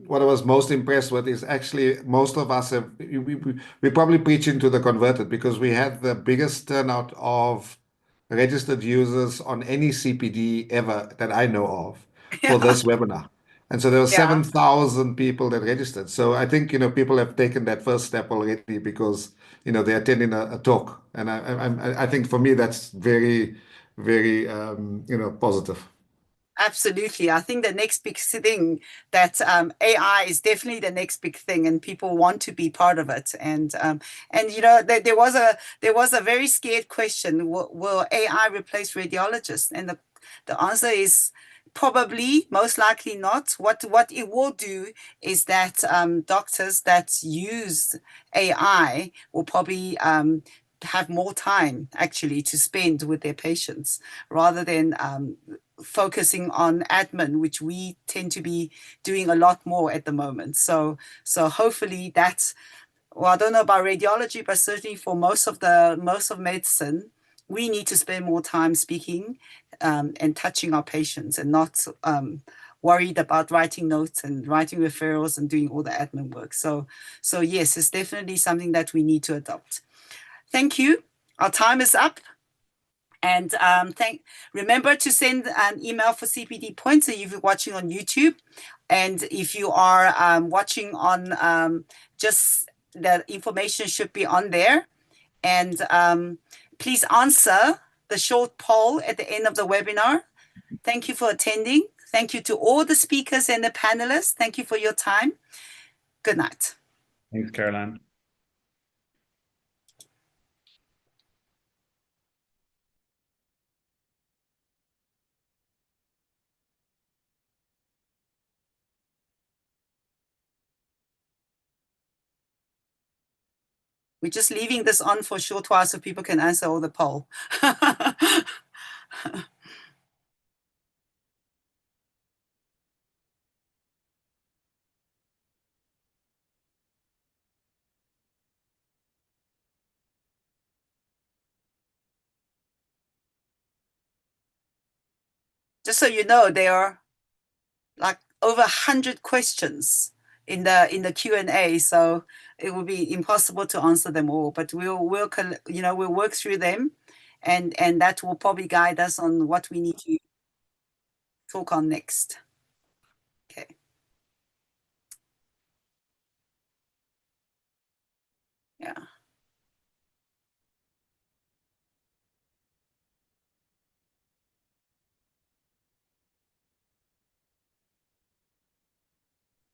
what I was most impressed with is actually most of us we probably preaching to the converted, because we had the biggest turnout of registered users on any CPD ever that I know of for this webinar. And so there were 7,000 people that registered. So I think, people have taken that first step already, because, they're attending a talk. And I think for me, that's very, very, positive. Absolutely. I think the next big thing that AI is definitely the next big thing, and people want to be part of it. And there was a very scared question: will AI replace radiologists? And the answer is Probably, most likely not. What it will do is that doctors that use AI will probably have more time actually to spend with their patients rather than focusing on admin, which we tend to be doing a lot more at the moment. So hopefully that's, well, I don't know about radiology, but certainly for most of medicine, we need to spend more time speaking and touching our patients and not worried about writing notes and writing referrals and doing all the admin work. So yes, it's definitely something that we need to adopt. Thank you. Our time is up. And remember to send an email for CPD points if you're watching on YouTube. And if you are watching on just the information should be on there. And please answer the short poll at the end of the webinar. Thank you for attending. Thank you to all the speakers and the panelists. Thank you for your time. Good night. Thanks, Caroline. We're just leaving this on for a short while so people can answer all the poll. Just so you know, there are like over 100 questions in the Q&A, so it will be impossible to answer them all. But we'll work through them, and that will probably guide us on what we need to talk on next. Okay. Yeah.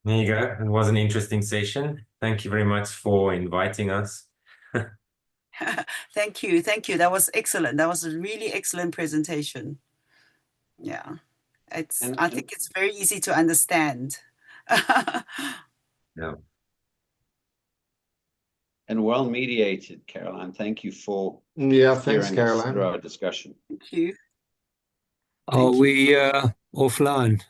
There you go. It was an interesting session. Thank you very much for inviting us. Thank you. That was excellent. That was a really excellent presentation. Yeah, I think it's very easy to understand. Yeah. And well mediated, Caroline. Thank you for thanks, Caroline. through our discussion. Thank you. Are we offline?